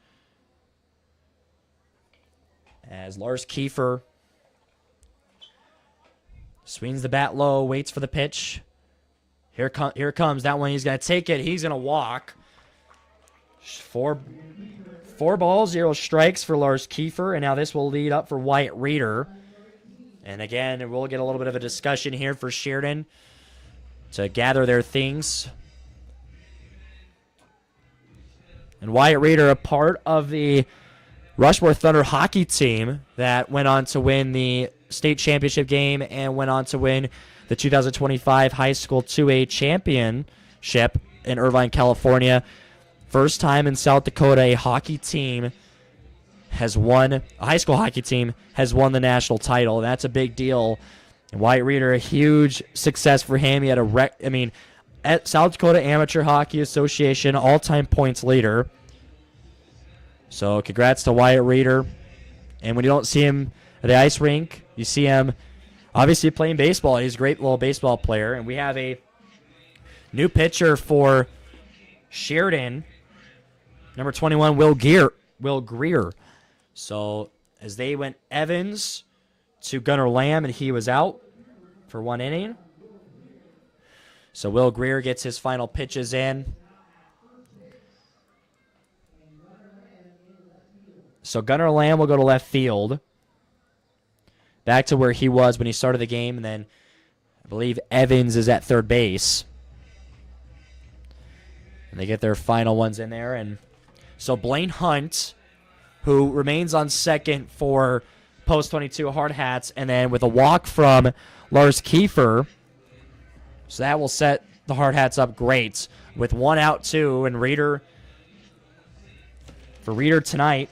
As Lars Kiefer swings the bat low, waits for the pitch. Here comes that one. He's going to take it. He's going to walk. Four balls, 0 strikes for Lars Kiefer. And now this will lead up for Wyatt Reeder. And again, we'll get a little bit of a discussion here for Sheridan to gather their things. And Wyatt Reeder, a part of the Rushmore Thunder hockey team that went on to win the state championship game and went on to win the 2025 high school 2A championship in Irvine, California. First time in South Dakota a hockey team has won, a high school hockey team has won the national title. That's a big deal. And Wyatt Reeder, a huge success for him. He had at South Dakota Amateur Hockey Association all-time points leader. So congrats to Wyatt Reeder. And when you don't see him at the ice rink, you see him obviously playing baseball. He's a great little baseball player. And we have a new pitcher for Sheridan, number 21, Will Greer. So as they went Evans to Gunnar Lamb, and he was out for one inning. So Will Greer gets his final pitches in. So Gunnar Lamb will go to left field. Back to where he was when he started the game. And then I believe Evans is at third base. And they get their final ones in there. And so Blaine Hunt, who remains on second for Post 22 Hardhats, and then with a walk from Lars Kiefer. So that will set the Hardhats up great with one out, too. And Reeder for Reeder tonight,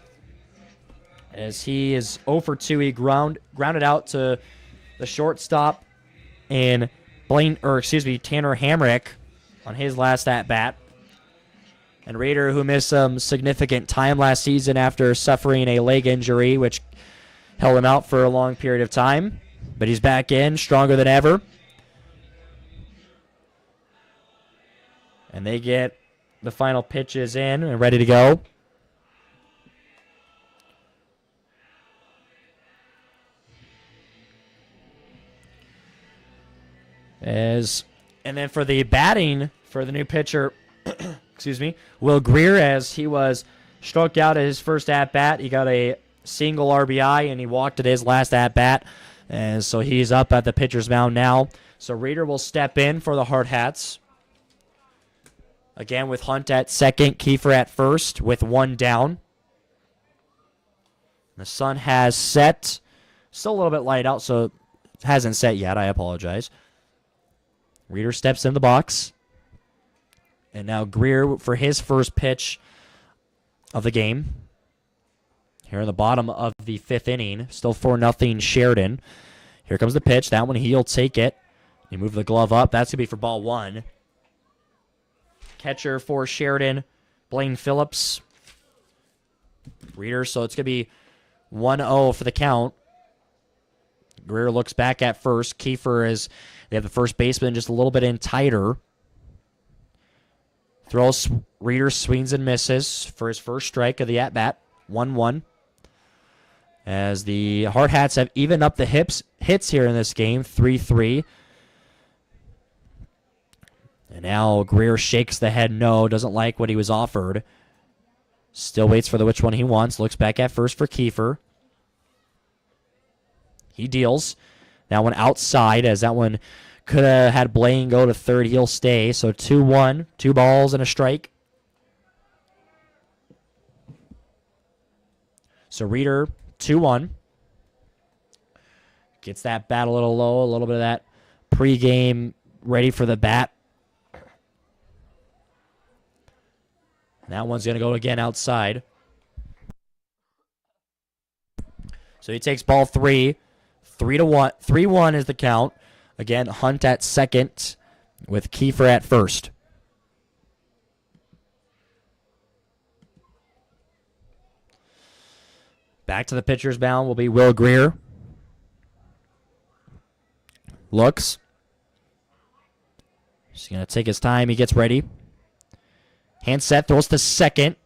as he is 0 for 2. He grounded out to the shortstop and Tanner Hamrick on his last at bat. And Reeder, who missed some significant time last season after suffering a leg injury, which held him out for a long period of time, but he's back in, stronger than ever. And they get the final pitches in and ready to go. And then for the batting for the new pitcher, Will Greer, as he was struck out at his first at-bat. He got a single RBI, and he walked at his last at-bat. And so he's up at the pitcher's mound now. So Reeder will step in for the Hardhats. Again with Hunt at second, Kiefer at first with one down. The sun has set. Still a little bit light out, so it hasn't set yet. I apologize. Reeder steps in the box. And now Greer for his first pitch of the game. Here in the bottom of the fifth inning. Still 4-0 Sheridan. Here comes the pitch. That one, he'll take it. You move the glove up. That's going to be for ball one. Catcher for Sheridan, Blaine Phillips. Reeder, so it's going to be 1-0 for the count. Greer looks back at first. Kiefer is, they have the first baseman just a little bit in tighter. Throws, Reeder swings and misses for his first strike of the at-bat. 1-1. As the Hardhats have evened up the hits here in this game. 3-3. And now Greer shakes the head no. Doesn't like what he was offered. Still waits for which one he wants. Looks back at first for Kiefer. He deals. That one outside, as that one could have had Blaine go to third. He'll stay. So 2-1. 2 balls and a strike. So Reeder, 2-1. Gets that bat a little low. A little bit of that pregame ready for the bat. That one's going to go again outside. So he takes ball 3. 3-1. 3-1 is the count. Again, Hunt at second with Kiefer at first. Back to the pitcher's mound will be Will Greer. Looks. He's going to take his time. He gets ready. Hand set, throws to second.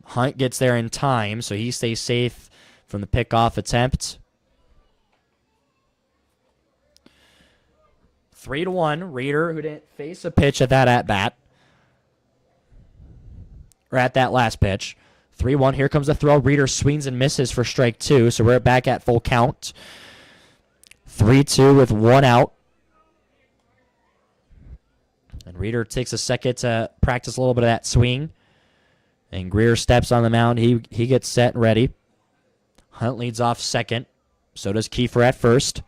Hunt gets there in time, so he stays safe from the pickoff attempt. 3-1. Reeder, who didn't face a pitch at that at-bat. Or at that last pitch. 3-1. Here comes the throw. Reeder swings and misses for strike 2, so we're back at full count. 3-2 with 1 out. And Reeder takes a second to practice a little bit of that swing. And Greer steps on the mound. He gets set and ready. Hunt leads off second. So does Kiefer at first.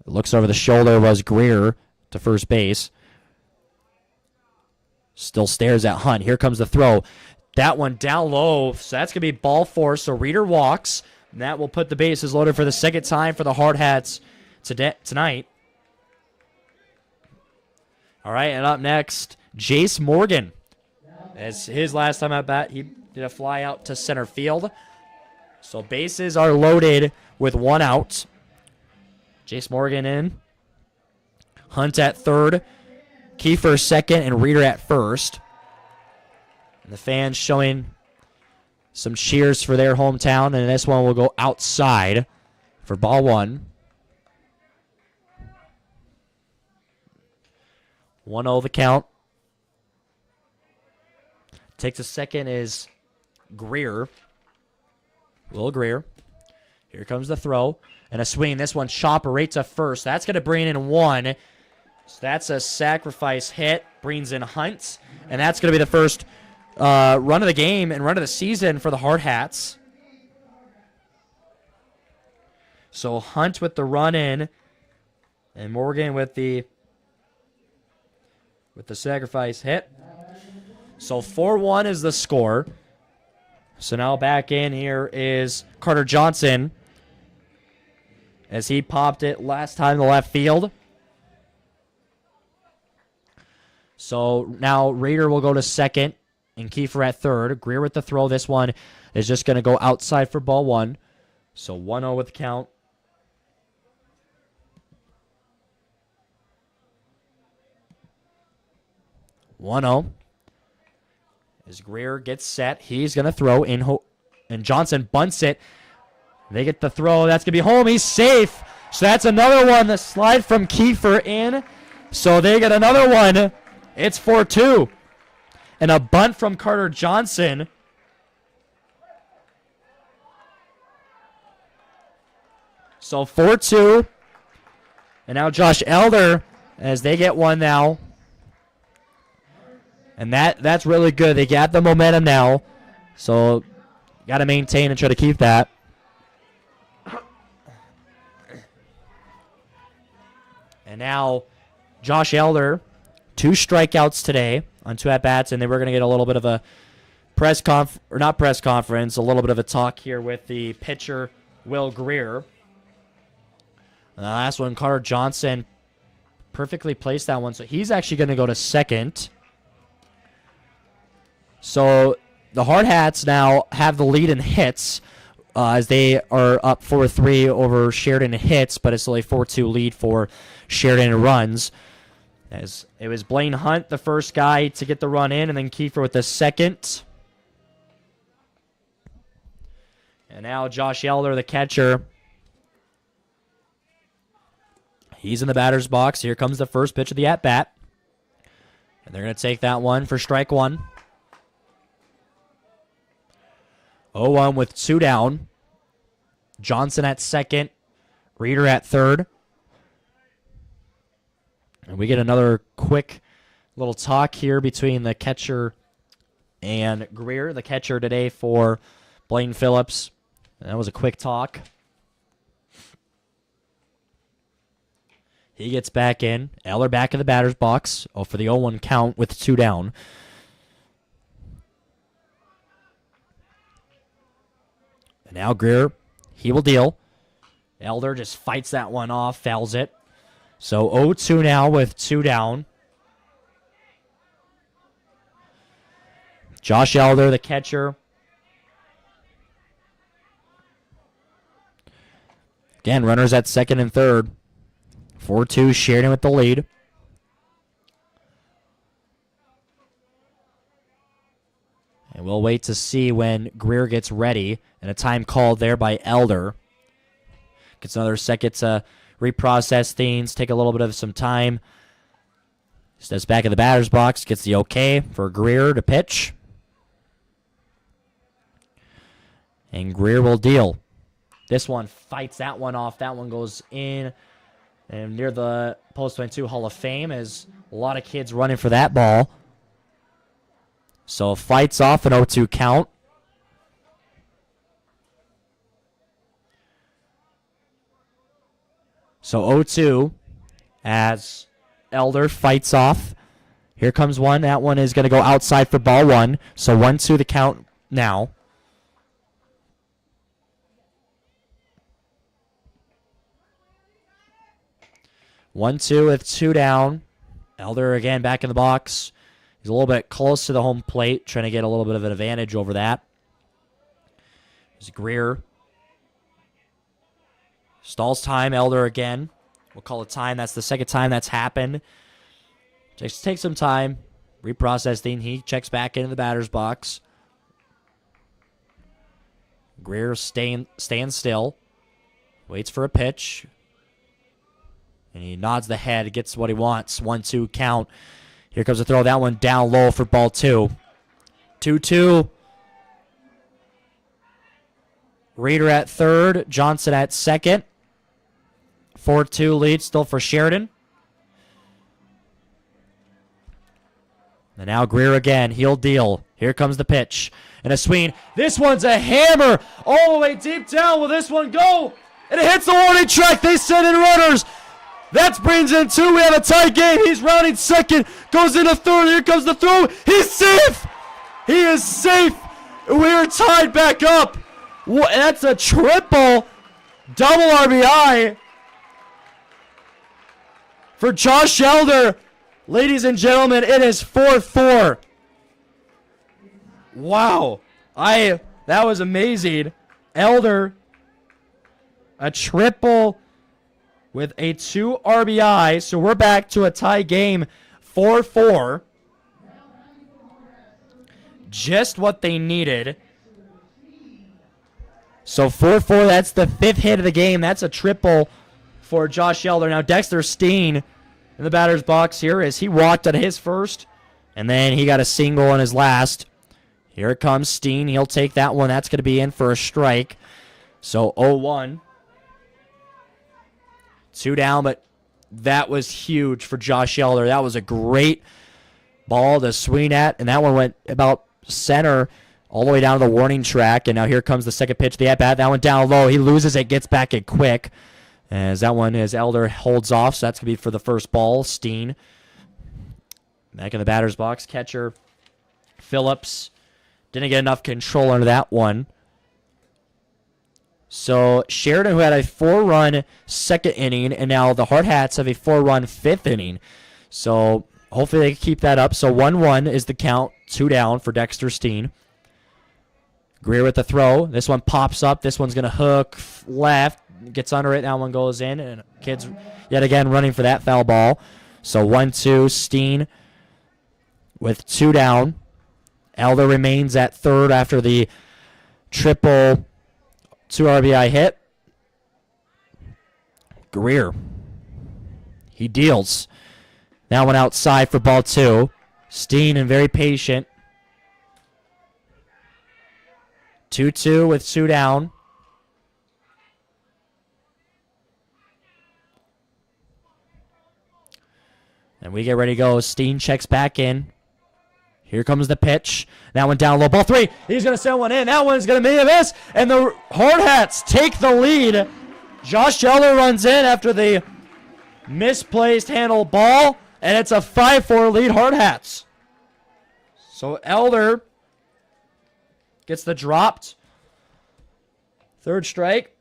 Looks over the shoulder was Greer to first base. Still stares at Hunt. Here comes the throw. That one down low. So that's going to be ball 4. So Reeder walks. And that will put the bases loaded for the second time for the Hardhats tonight. All right, and up next, Jace Morgan. As his last time at bat, he did a fly out to center field. So bases are loaded with 1 out. Jace Morgan in. Hunt at third. Kiefer second, and Reeder at first. And the fans showing some cheers for their hometown, and this one will go outside for ball 1. 1-0 the count. Takes a second is Greer. Will Greer. Here comes the throw. And a swing. This one chopper right to first. That's going to bring in 1. So that's a sacrifice hit. Brings in Hunt. And that's going to be the first run of the game and run of the season for the Hardhats. So Hunt with the run in. And Morgan with the sacrifice hit. So 4-1 is the score. So now back in here is Carter Johnson as he popped it last time to left field. So now Rader will go to second and Kiefer at third. Greer with the throw. This one is just going to go outside for ball one. So 1-0 with the count. As Greer gets set, he's going to throw in, and Johnson bunts it. They get the throw. That's going to be home. He's safe. So that's another one. The slide from Kiefer in. So they get another one. It's 4-2. And a bunt from Carter Johnson. So 4-2. And now Josh Elder as they get one now. And that's really good. They got the momentum now. So got to maintain and try to keep that. And now Josh Elder, 2 strikeouts today on 2 at-bats, and they were going to get a little bit of a not press conference, a little bit of a talk here with the pitcher, Will Greer. And the last one, Carter Johnson, perfectly placed that one. So he's actually going to go to second. So the Hardhats now have the lead in hits as they are up 4-3 over Sheridan in hits, but it's only 4-2 lead for Sheridan in runs. As it was Blaine Hunt, the first guy to get the run in, and then Kiefer with the second. And now Josh Elder, the catcher. He's in the batter's box. Here comes the first pitch of the at-bat. And they're going to take that one for strike one. 0-1 with 2 down. Johnson at second. Reeder at third. And we get another quick little talk here between the catcher and Greer, the catcher today for Blaine Phillips. And that was a quick talk. He gets back in. Eller back in the batter's box. Oh, for the 0-1 count with 2 down. And now Greer, he will deal. Elder just fights that one off, fouls it. So 0-2 now with 2 down. Josh Elder, the catcher. Again, runners at second and third. 4-2, Sheridan with the lead. And we'll wait to see when Greer gets ready. And a time called there by Elder. Gets another second to reprocess things, take a little bit of some time. Steps back in the batter's box, gets the okay for Greer to pitch. And Greer will deal. This one fights that one off. That one goes in and near the Post 22 Hall of Fame as a lot of kids running for that ball. So fights off an 0-2 count. So 0-2 as Elder fights off. Here comes one. That one is going to go outside for ball one. So 1-2 the count now. One, two with 2 down. Elder again back in the box. He's a little bit close to the home plate, trying to get a little bit of an advantage over that. There's Greer. Stalls time, Elder again. We'll call it time. That's the second time that's happened. Just take some time. Reprocess thing. He checks back into the batter's box. Greer staying still. Waits for a pitch. And he nods the head, gets what he wants. 1-2 count. Here comes a throw. That one down low for ball 2. 2-2. Reeder at third. Johnson at second. 4-2 lead still for Sheridan. And now Greer again. He'll deal. Here comes the pitch. And a swing. This one's a hammer. All the way deep down. Will this one go? And it hits the warning track. They send in runners. That brings in 2. We have a tie game. He's rounding second. Goes into third. Here comes the throw. He's safe. He is safe. We're tied back up. That's a triple. Double RBI for Josh Elder. Ladies and gentlemen, it is 4-4. Wow. That was amazing. Elder, a triple with a 2 RBI. So we're back to a tie game, 4-4. Just what they needed. So 4-4, that's the 5th hit of the game. That's a triple for Josh Elder. Now Dexter Steen in the batter's box here as he walked on his first, and then he got a single on his last. Here comes Steen. He'll take that one. That's going to be in for a strike. So 0-1. 2 down, but that was huge for Josh Elder. That was a great ball to swing at, and that one went about center all the way down to the warning track. And now here comes the second pitch of the at-bat. That one down low. He loses it, gets back it quick. As that one, as Elder holds off, so that's going to be for the first ball. Steen back in the batter's box. Catcher Phillips didn't get enough control under that one. So Sheridan, who had a 4-run second inning, and now the Hardhats have a 4-run 5th inning. So hopefully they can keep that up. So 1-1 is the count. 2 down for Dexter Steen. Greer with the throw. This one pops up. This one's going to hook left. Gets under it. That one goes in. And kids yet again running for that foul ball. So 1-2. Steen with 2 down. Elder remains at third after the triple 2 RBI hit. Greer. He deals. That one outside for ball 2. Steen and very patient. 2-2 with 2 down. And we get ready to go. Steen checks back in. Here comes the pitch. That one down low. Ball 3. He's going to send one in. That one's going to be a miss. And the Hardhats take the lead. Josh Elder runs in after the misplaced handle ball. And it's a 5-4 lead Hardhats. So Elder gets the dropped. Third strike.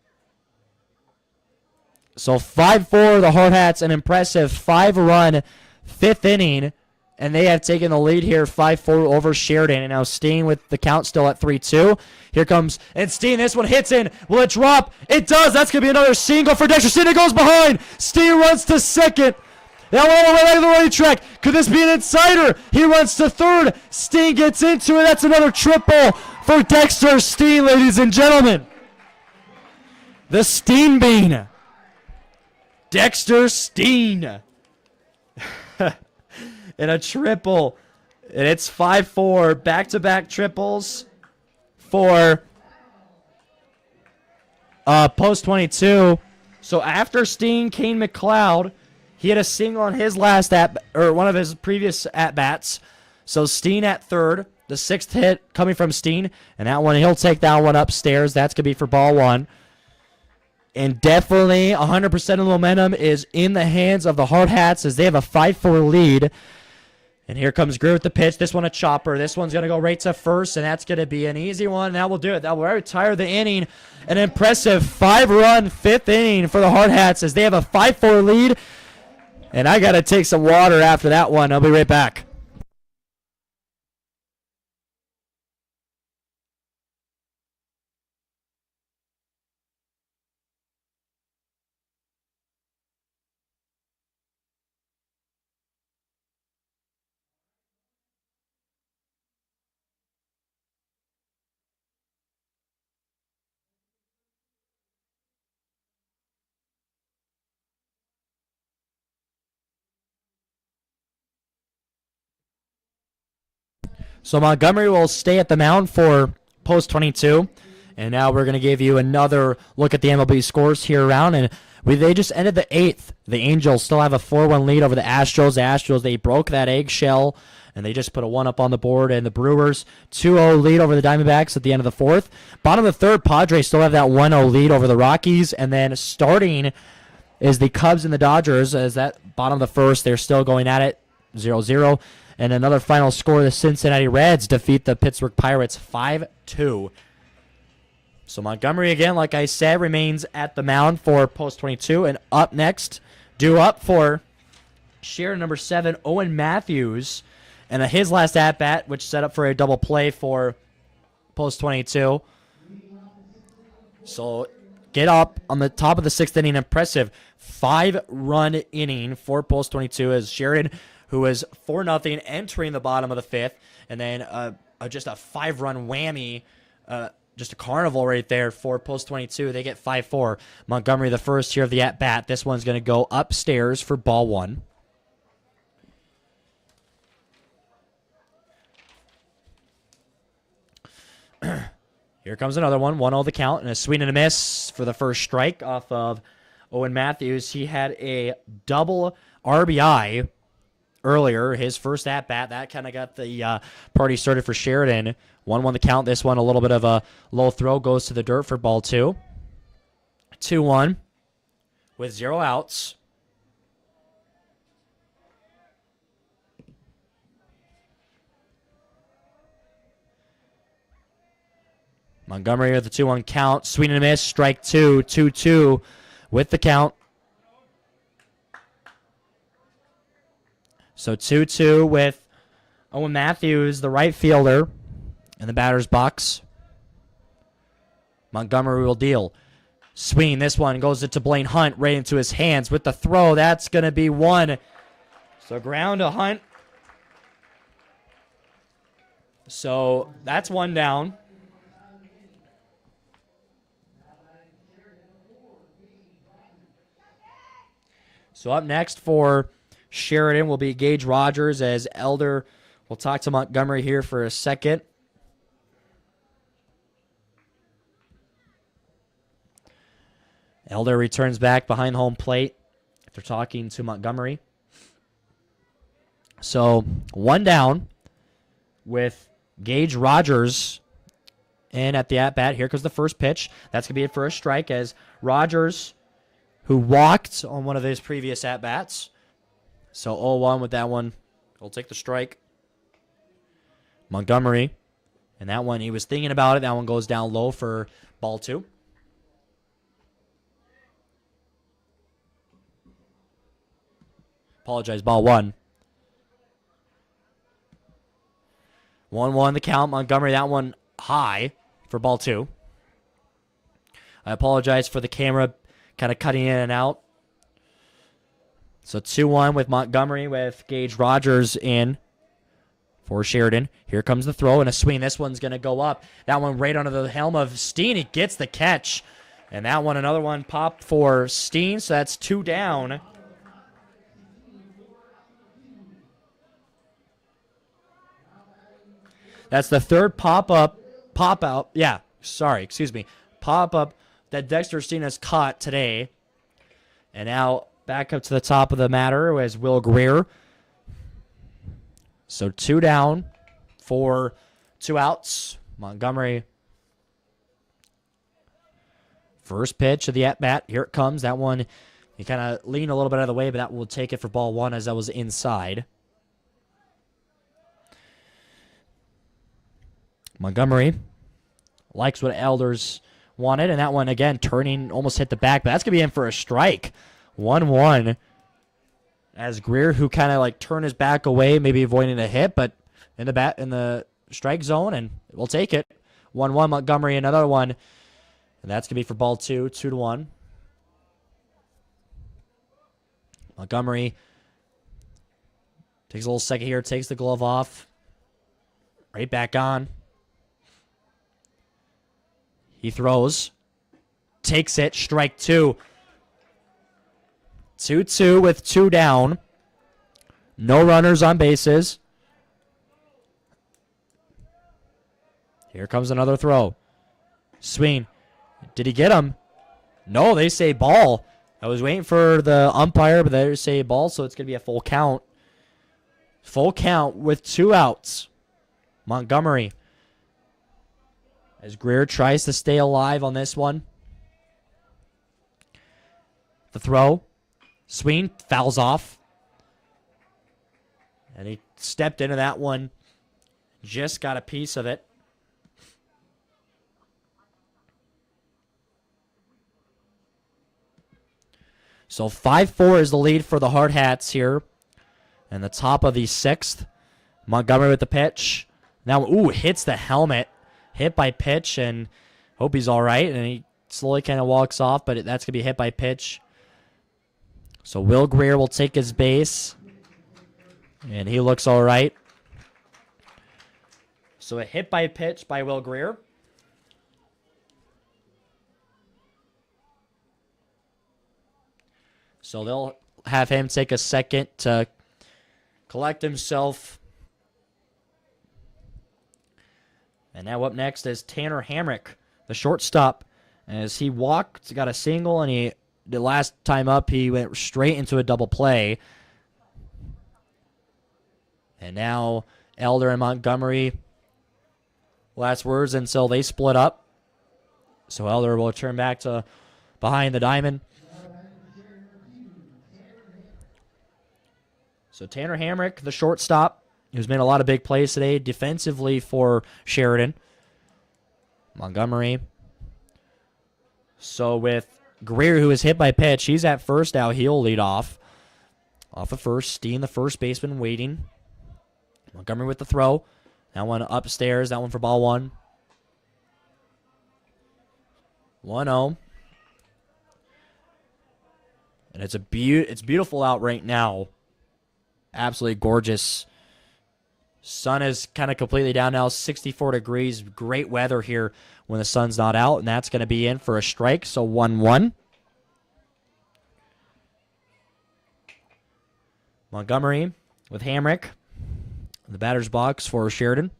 So 5-4 the Hardhats, an impressive 5-run 5th inning. And they have taken the lead here 5-4 over Sheridan. And now Steen with the count still at 3-2. Here comes, and Steen, this one hits in. Will it drop? It does. That's going to be another single for Dexter Steen. It goes behind. Steen runs to second. That one all the way to the running track. Could this be an insider? He runs to third. Steen gets into it. That's another triple for Dexter Steen, ladies and gentlemen. The Steen Bean. Dexter Steen. And a triple. And it's 5-4. Back-to-back triples for post 22. So after Steen, Kane McLeod, he had a single on his last one of his previous at-bats. So Steen at third. The 6th hit coming from Steen. And that one, he'll take that one upstairs. That's going to be for ball 1. And definitely 100% of the momentum is in the hands of the Hardhats as they have a 5-4 lead. And here comes Greer with the pitch. This one a chopper. This one's going to go right to first, and that's going to be an easy one. That will do it. That will retire the inning. An impressive 5-run 5th inning for the Hardhats as they have a 5-4 lead. And I got to take some water after that one. I'll be right back. So Montgomery will stay at the mound for post 22. And now we're going to give you another look at the MLB scores here around. And they just ended the 8th. The Angels still have a 4-1 lead over the Astros. The Astros, they broke that eggshell, and they just put a 1 up on the board. And the Brewers, 2-0 lead over the Diamondbacks at the end of the 4th. Bottom of the 3rd, Padres still have that 1-0 lead over the Rockies. And then starting is the Cubs and the Dodgers. As that bottom of the first, they're still going at it, 0-0. And another final score, the Cincinnati Reds defeat the Pittsburgh Pirates 5-2. So Montgomery, again, like I said, remains at the mound for post 22. And up next, due up for Sheridan number 7, Owen Matthews. And his last at-bat, which set up for a double play for post 22. So get up on the top of the 6th inning. Impressive 5-run inning for post 22 as Sheridan, who is 4-0 entering the bottom of the 5th. And then just a 5-run whammy, just a carnival right there for post 22. They get 5-4. Montgomery, the first here of the at-bat. This one's going to go upstairs for ball 1. Here comes another one. 1-0 the count, and a swing and a miss for the first strike off of Owen Matthews. He had a double RBI earlier, his first at-bat. That kind of got the party started for Sheridan. 1-1 the count. This one, a little bit of a low throw, goes to the dirt for ball 2. 2-1 with 0 outs. Montgomery with the 2-1 count. Swing and a miss. Strike 2. 2-2 with the count. So 2-2 with Owen Matthews, the right fielder, in the batter's box. Montgomery will deal. Swing. This one goes into Blaine Hunt right into his hands with the throw. That's going to be 1. So ground to Hunt. So that's 1 down. So up next for Sheridan will be Gage Rogers, as Elder will talk to Montgomery here for a second. Elder returns back behind home plate after talking to Montgomery. So 1 down with Gage Rogers in at the at-bat. Here comes the first pitch. That's going to be it for a strike, as Rogers, who walked on one of his previous at-bats. So 0-1 with that one. He'll take the strike. Montgomery. And that one, he was thinking about it. That one goes down low for ball 2. Apologize, ball 1. 1-1 the count. Montgomery, that one high for ball 2. I apologize for the camera kind of cutting in and out. So 2-1 with Montgomery with Gage Rogers in for Sheridan. Here comes the throw and a swing. This one's going to go up. That one right under the helm of Steen. He gets the catch. And that one, another one popped for Steen. So that's 2 down. That's the third pop-out. Yeah, sorry, excuse me. Pop-up that Dexter Steen has caught today. And now back up to the top of the matter as Will Greer. So 2 down for 2 outs. Montgomery. First pitch of the at-bat. Here it comes. That one, he kind of leaned a little bit out of the way, but that will take it for ball 1 as that was inside. Montgomery likes what Elders wanted, and that one, again, turning, almost hit the back, but that's going to be in for a strike. 1-1 as Greer, who kind of like turned his back away, maybe avoiding a hit, but in the strike zone, and we'll take it. 1-1 Montgomery, another one, and that's going to be for ball 2, 2-1. Montgomery takes a little second here, takes the glove off, right back on. He throws, takes it, strike 2. 2-2 with 2 down. No runners on bases. Here comes another throw. Swing. Did he get him? No, they say ball. I was waiting for the umpire, but they say ball, so it's going to be a full count. Full count with 2 outs. Montgomery, as Greer tries to stay alive on this one. The throw Swing fouls off. And he stepped into that one. Just got a piece of it. So 5-4 is the lead for the Hardhats here. And the top of the 6th. Montgomery with the pitch. Now, hits the helmet. Hit by pitch, and hope he's all right. And he slowly kind of walks off, but that's going to be hit by pitch. So Will Greer will take his base. And he looks all right. So a hit by pitch by Will Greer. So they'll have him take a second to collect himself. And now up next is Tanner Hamrick, the shortstop. As he walked, got a single, and the last time up, he went straight into a double play. And now Elder and Montgomery, last words until they split up. So Elder will turn back to behind the diamond. So Tanner Hamrick, the shortstop, who's made a lot of big plays today defensively for Sheridan. Montgomery. So with Greer, who is hit by pitch, he's at first now. He'll lead off. Off of first. Steen, the first baseman, waiting. Montgomery with the throw. That one upstairs. That one for ball 1. 1-0. And it's beautiful out right now. Absolutely gorgeous. Sun is kind of completely down now, 64 degrees. Great weather here when the sun's not out, and that's going to be in for a strike, so 1-1. Montgomery with Hamrick. The batter's box for Sheridan.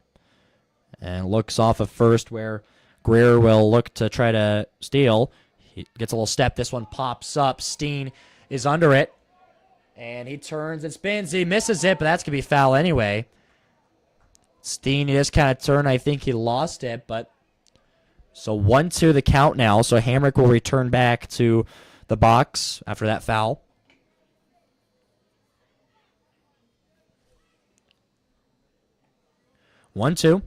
And looks off of first where Greer will look to try to steal. He gets a little step. This one pops up. Steen is under it. And he turns and spins. He misses it, but that's going to be foul anyway. Steen, he just kind of turned. I think he lost it, but... So 1-2 the count now. So Hamrick will return back to the box after that foul. One-two.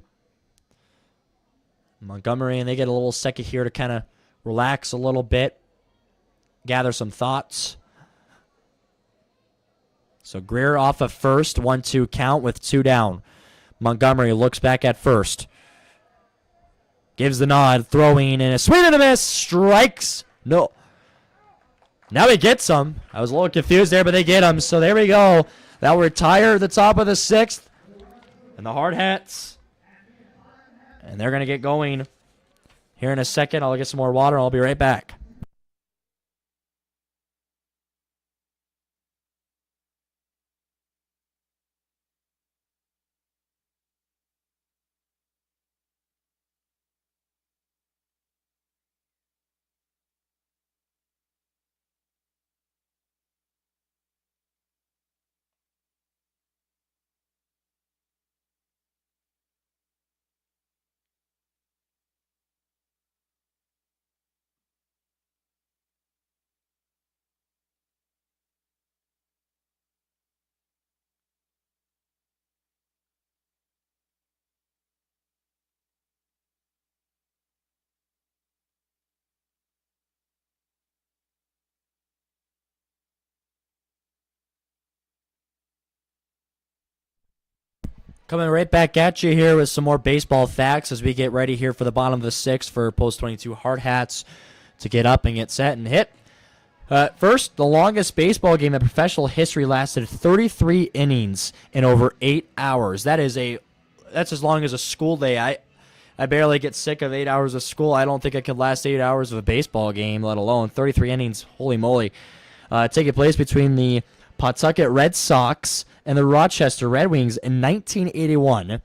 Montgomery, and they get a little second here to kind of relax a little bit. Gather some thoughts. So Greer off of first, 1-2 count with 2 down. Montgomery looks back at first. Gives the nod, throwing, and a swing and a miss. Strikes. No. Now he gets them. I was a little confused there, but they get him. So there we go. That will retire the top of the 6th. And the Hardhats. And they're going to get going here in a second. I'll get some more water, and I'll be right back. Coming right back at you here with some more baseball facts as we get ready here for the bottom of the 6th for Post 22 Hardhats to get up and get set and hit. First, the longest baseball game in professional history lasted 33 innings in over 8 hours. That's as long as a school day. I barely get sick of 8 hours of school. I don't think I could last 8 hours of a baseball game, let alone 33 innings. Holy moly. Taking place between the Pawtucket Red Sox and the Rochester Red Wings in 1981.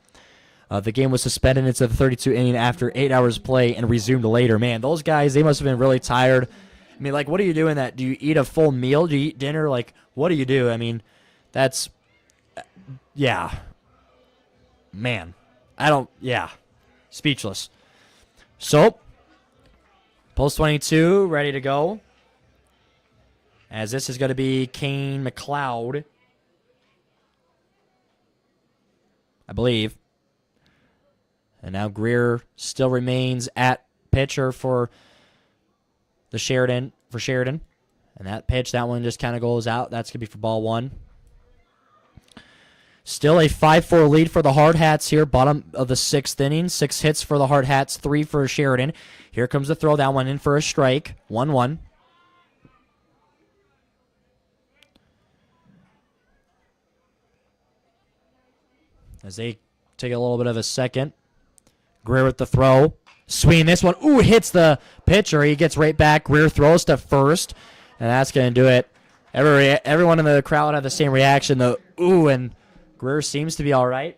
The game was suspended into the 32 inning after 8 hours play and resumed later. Man, those guys, they must have been really tired. I mean, like, what do you do in that? Do you eat a full meal? Do you eat dinner? Like, what do you do? I mean, that's, yeah. Man, speechless. So, Post 22, ready to go. as this is going to be Kane McLeod, I believe. And now Greer still remains at pitcher for the Sheridan. And that pitch, that one just kind of goes out. That's going to be for ball one. Still a 5-4 lead for the Hardhats here, bottom of the 6th inning. 6 hits for the Hardhats, 3 for Sheridan. Here comes the throw. That one in for a strike. 1-1. As they take a little bit of a second. Greer with the throw. Swing this one. Ooh, hits the pitcher. He gets right back. Greer throws to first. And that's going to do it. Everyone in the crowd had the same reaction. The ooh, and Greer seems to be all right.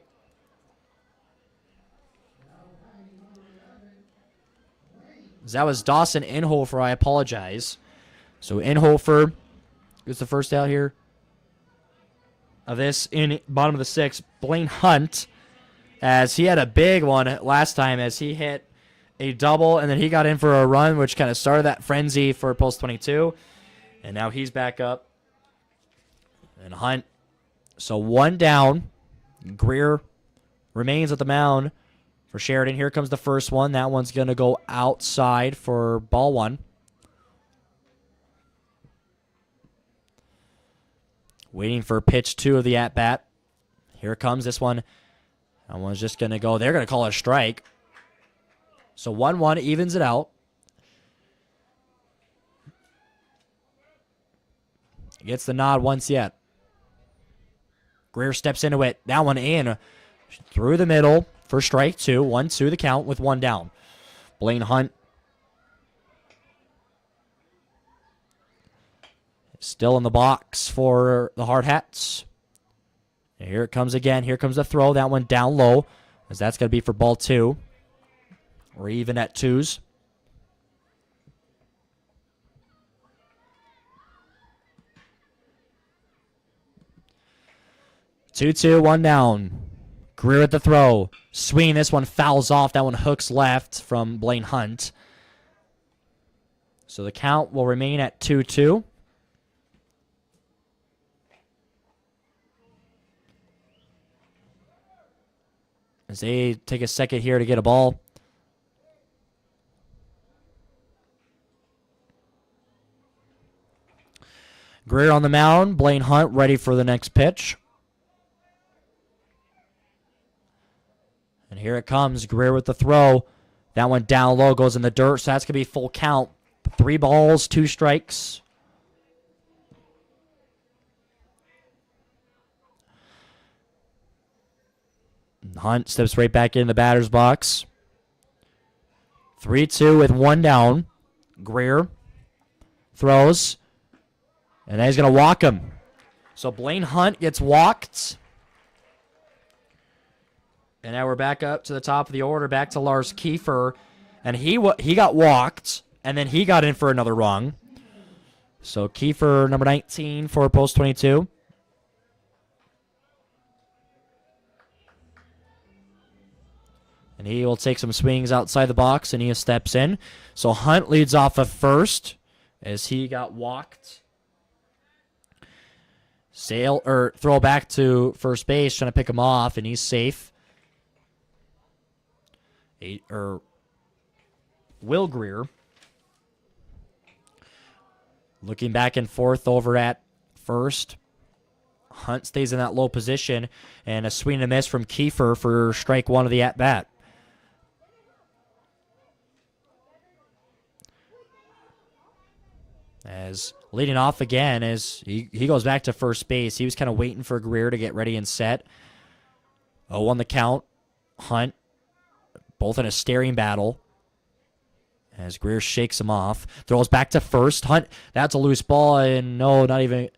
That was Dawson Inhofer. I apologize. So Inhofer gets the first out here of this in bottom of the 6th. Blaine Hunt, as he had a big one last time as he hit a double, and then he got in for a run, which kind of started that frenzy for Post 22. And now he's back up. And Hunt. So 1 down. Greer remains at the mound for Sheridan. Here comes the first one. That one's going to go outside for ball 1. Waiting for pitch 2 of the at-bat. Here comes this one. That one's just going to go. They're going to call it a strike. So 1-1 evens it out. Gets the nod once yet. Greer steps into it. That one in. Through the middle for strike 2. 1-2 the count with 1 down. Blaine Hunt. Still in the box for the Hardhats. Here it comes again. Here comes the throw. That one down low, as that's going to be for ball 2. We're even at 2s. Two, 1 down. Greer at the throw. Swing. This one fouls off. That one hooks left from Blaine Hunt. So the count will remain at 2-2. As they take a second here to get a ball. Greer on the mound. Blaine Hunt ready for the next pitch. And here it comes. Greer with the throw. That one down low, goes in the dirt, so that's going to be full count. 3 balls, 2 strikes. Hunt steps right back in the batter's box. 3-2 with 1 down. Greer throws. And then he's going to walk him. So Blaine Hunt gets walked. And now we're back up to the top of the order, back to Lars Kiefer. And he got walked, and then he got in for another rung. So Kiefer, number 19 for Post 22. And he will take some swings outside the box, and he steps in. So Hunt leads off of first as he got walked. Throw back to first base, trying to pick him off, and he's safe. Will Greer looking back and forth over at first. Hunt stays in that low position, and a swing and a miss from Kiefer for strike 1 of the at-bat. As leading off again, as he goes back to first base. He was kind of waiting for Greer to get ready and set. 0 on the count. Hunt, both in a staring battle. As Greer shakes him off. Throws back to first. Hunt, that's a loose ball, and no, not even,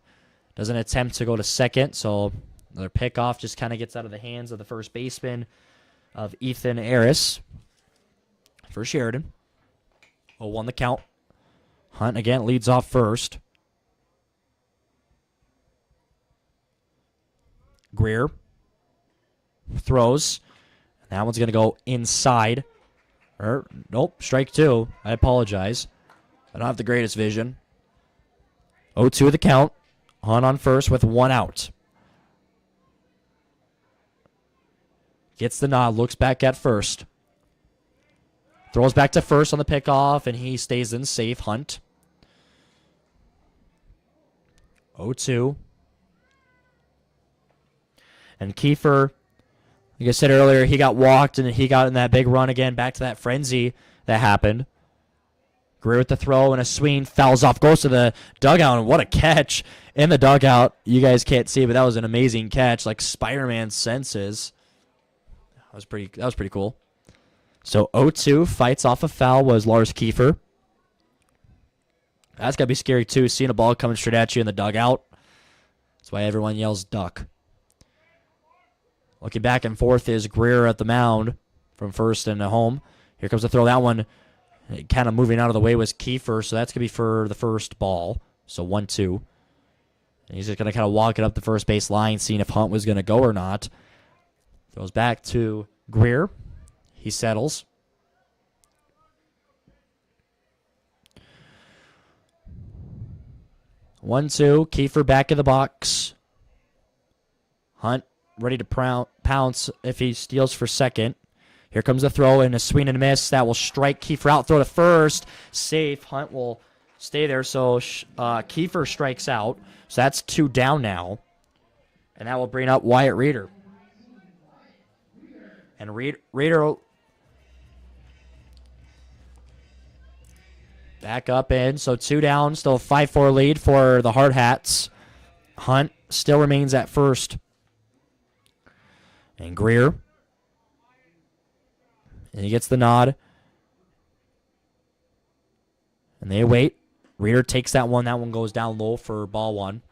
doesn't attempt to go to second. So another pickoff just kind of gets out of the hands of the first baseman of Ethan Harris for Sheridan. 0-1 the count. Hunt again leads off first. Greer throws. That one's going to go inside. Nope, strike 2. I apologize. I don't have the greatest vision. 0-2 the count. Hunt on first with 1 out. Gets the nod, looks back at first. Throws back to first on the pickoff, and he stays in safe. Hunt. 0-2. And Kiefer, like I said earlier, he got walked, and he got in that big run again, back to that frenzy that happened. Greer with the throw and a swing, fouls off, goes to the dugout, and what a catch in the dugout. You guys can't see, but that was an amazing catch, like Spider-Man senses. That was pretty cool. So 0-2, fights off a foul was Lars Kiefer. That's got to be scary too, seeing a ball coming straight at you in the dugout. That's why everyone yells duck. Looking back and forth is Greer at the mound from first and home. Here comes the throw. That one kind of moving out of the way was Kiefer, so that's going to be for the first ball. So 1-2. And he's just going to kind of walk it up the first base line, seeing if Hunt was going to go or not. Throws back to Greer. He settles. 1-2. Kiefer back in the box. Hunt ready to pounce if he steals for second. Here comes the throw and a swing and a miss. That will strike Kiefer out. Throw to first. Safe. Hunt will stay there. So Kiefer strikes out. So that's 2 down now. And that will bring up Wyatt Reeder. And Reeder back up in. So 2 down. Still a 5-4 lead for the Hardhats. Hunt still remains at first. And Greer. And he gets the nod. And they wait. Reeder takes that one. That one goes down low for ball 1.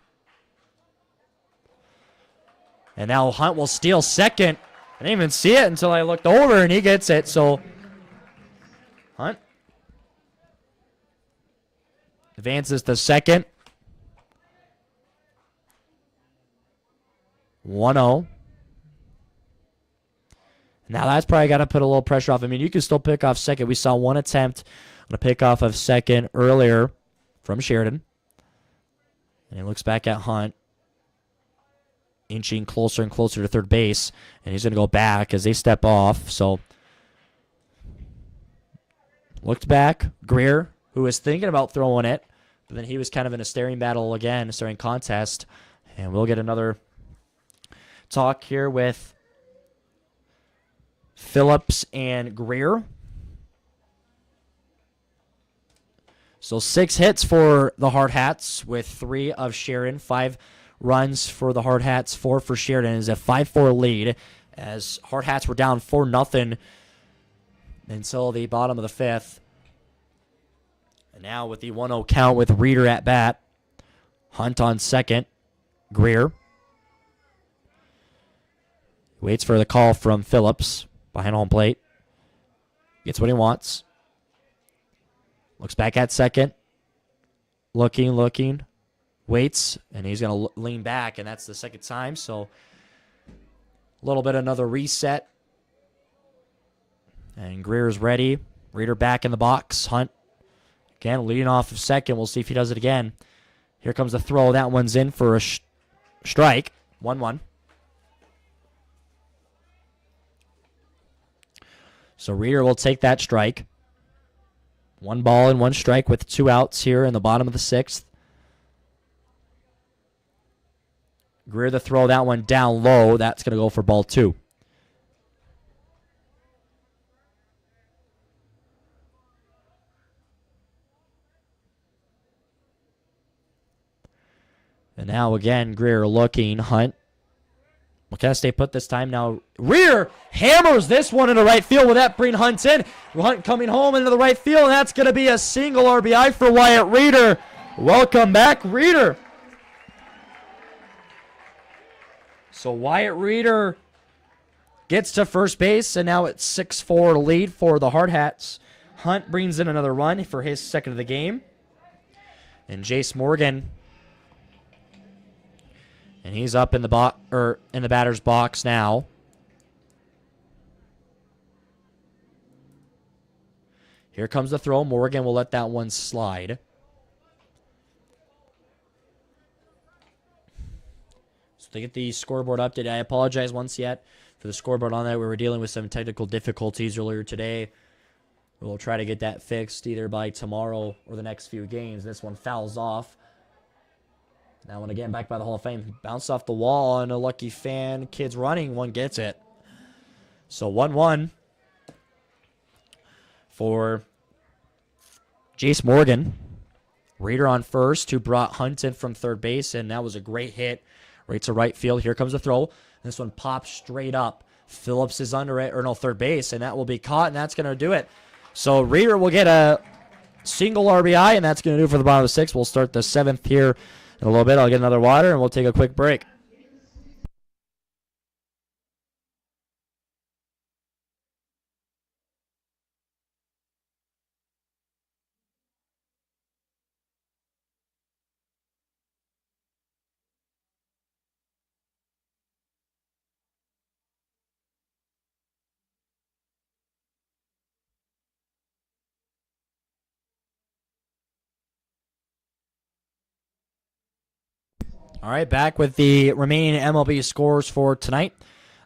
And now Hunt will steal second. I didn't even see it until I looked over, and he gets it. So Hunt advances to second. 1-0. Now that's probably got to put a little pressure off. I mean, you can still pick off second. We saw one attempt on a pickoff of second earlier from Sheridan. And he looks back at Hunt, inching closer and closer to third base. And he's going to go back as they step off. So looked back. Greer, who was thinking about throwing it, but then he was kind of in a staring battle again, a staring contest. And we'll get another talk here with Phillips and Greer. So 6 hits for the Hardhats with 3 of Sheridan. 5 runs for the Hardhats, 4 for Sheridan. Is a 5-4 lead as Hardhats were down 4-0 until the bottom of the 5th. And now with the 1-0 count with Reeder at bat. Hunt on second. Greer waits for the call from Phillips behind home plate. Gets what he wants. Looks back at second. Looking. Waits, and he's going to lean back, and that's the second time. So a little bit another reset. And Greer's ready. Reeder back in the box. Hunt again leading off of second. We'll see if he does it again. Here comes the throw. That one's in for a strike. 1-1. So Reeder will take that strike. 1 ball and 1 strike with 2 outs here in the bottom of the 6th. Greer the throw, that one down low. That's going to go for ball 2. And now again, Greer looking. Hunt. Well, can I stay put this time now? Reeder hammers this one into right field. Will that bring Hunt in? Hunt coming home into the right field, and that's going to be a single RBI for Wyatt Reeder. Welcome back, Reeder. So Wyatt Reeder gets to first base, and now it's 6-4 lead for the Hardhats. Hunt brings in another run for his second of the game. And Jace Morgan, and he's up in the in the batter's box now. Here comes the throw. Morgan will let that one slide. to get the scoreboard update, I apologize once yet for the scoreboard on that. We were dealing with some technical difficulties earlier today. We'll try to get that fixed either by tomorrow or the next few games. This one fouls off. That one again back by the Hall of Fame. Bounced off the wall, and a lucky fan. Kids running. One gets it. So 1-1 for Jace Morgan. Reader on first, who brought Hunt in from third base, and that was a great hit right to right field. Here comes the throw. This one pops straight up. Phillips is under it, or no, third base, and that will be caught, and that's going to do it. So Reader will get a single RBI, and that's going to do it for the bottom of the sixth. We'll start the seventh here in a little bit. I'll get another water, and we'll take a quick break. All right, back with the remaining MLB scores for tonight.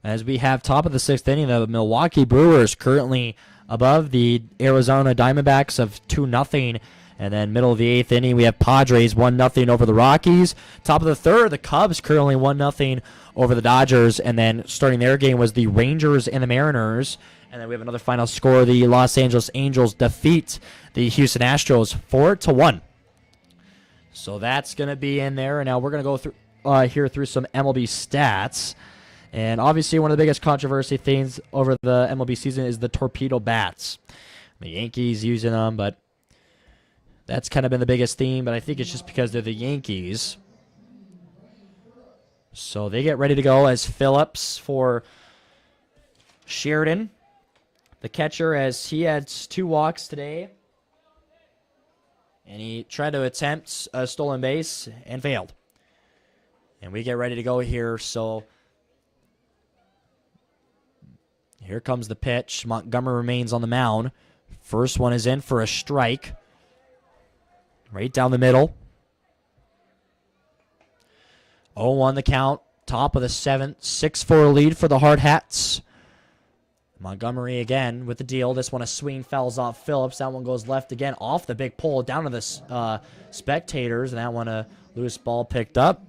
As we have top of the sixth inning, the Milwaukee Brewers currently above the Arizona Diamondbacks of 2-0. And then middle of the eighth inning, we have Padres 1-0 over the Rockies. Top of the third, the Cubs currently 1-0 over the Dodgers. And then starting their game was the Rangers and the Mariners. And then we have another final score. The Los Angeles Angels defeat the Houston Astros 4-1. So that's going to be in there. And now we're going to go through through some MLB stats. And obviously one of the biggest controversy things over the MLB season is the torpedo bats. The Yankees using them, but that's kind of been the biggest theme. But I think it's just because they're the Yankees. So they get ready to go as Phillips for Sheridan. The catcher, as he had 2 walks today. And he tried to attempt a stolen base and failed. And we get ready to go here. So here comes the pitch. Montgomery remains on the mound. First one is in for a strike. Right down the middle. 0-1 the count. Top of the seventh. 6-4 lead for the Hardhats. Montgomery again with the deal. This one a swing fouls off Phillips. That one goes left again off the big pole down to the spectators. And that one a loose ball picked up.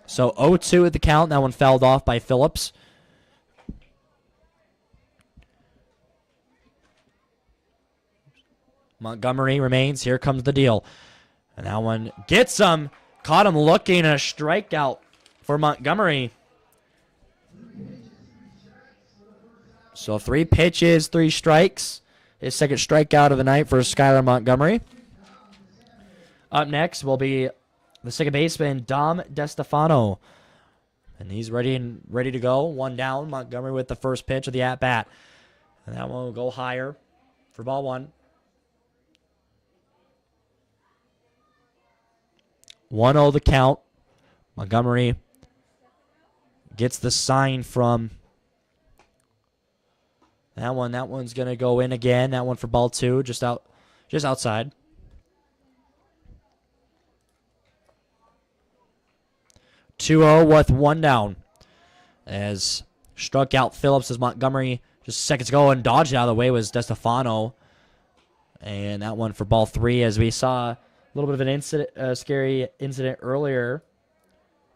So 0-2 at the count. That one fouled off by Phillips. Montgomery remains. Here comes the deal. And that one gets him. Caught him looking. A strikeout for Montgomery. So 3 pitches, 3 strikes. His second strikeout of the night for Skylar Montgomery. Up next will be the second baseman, Dom DeStefano. And he's ready to go. 1 down. Montgomery with the first pitch of the at-bat. And that one will go higher for ball 1. 1-0 the count. Montgomery gets the sign from that one. That one's going to go in again. That one for ball 2, just outside. (2-0) with 1 down. As struck out Phillips as Montgomery just seconds ago and dodged out of the way was DeStefano. And that one for ball 3, as we saw a little bit of an incident, scary incident earlier.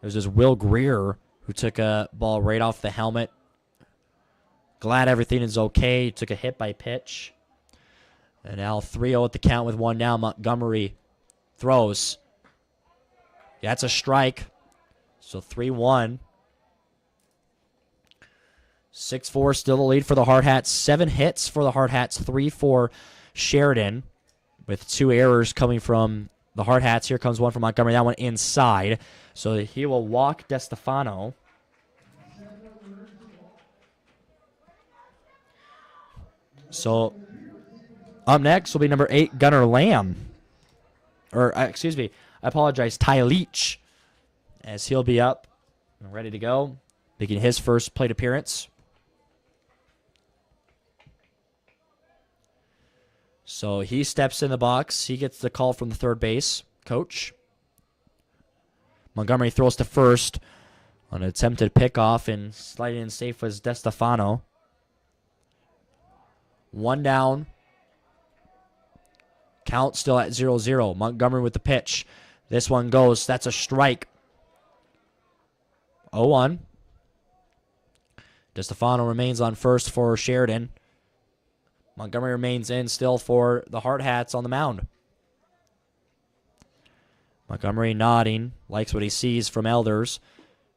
It was just Will Greer who took a ball right off the helmet. Glad everything is okay. He took a hit by pitch. And now 3-0 at the count with 1 down. Montgomery throws. Yeah, that's a strike. So 3-1. 6-4 still the lead for the Hardhats. 7 hits for the Hardhats. 3 for Sheridan. With 2 errors coming from the Hardhats. Here comes one from Montgomery. That one inside. So he will walk DeStefano. So up next will be number 8, Gunnar Lamb. Or, excuse me, I apologize, Ty Leach. As he'll be up and ready to go. Making his first plate appearance. So he steps in the box. He gets the call from the third base coach. Montgomery throws to first. On an attempted pickoff and sliding in safe was DeStefano. 1 down. Count still at 0-0. Montgomery with the pitch. This one goes. That's a strike. 0-1. DeStefano remains on first for Sheridan. Montgomery remains in still for the Hardhats on the mound. Montgomery nodding, likes what he sees from Elders.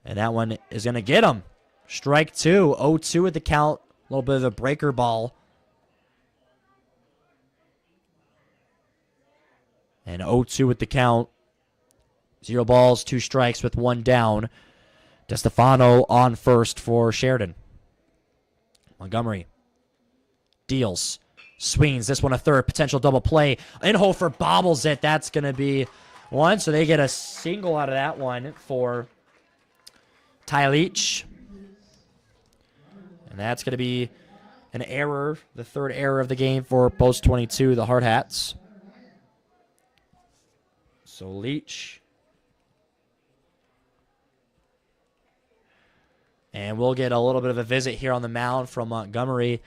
And that one is going to get him. Strike 2, 0-2 at the count. A little bit of a breaker ball. And 0-2 at the count. 0 balls, 2 strikes with 1 down. DeStefano on first for Sheridan. Montgomery deals, swings. This one a third, potential double play. Inhofer bobbles it. That's going to be one. So they get a single out of that one for Ty Leach. And that's going to be an error, the third error of the game for Post 22, the Hardhats. So Leach. And we'll get a little bit of a visit here on the mound from Montgomery.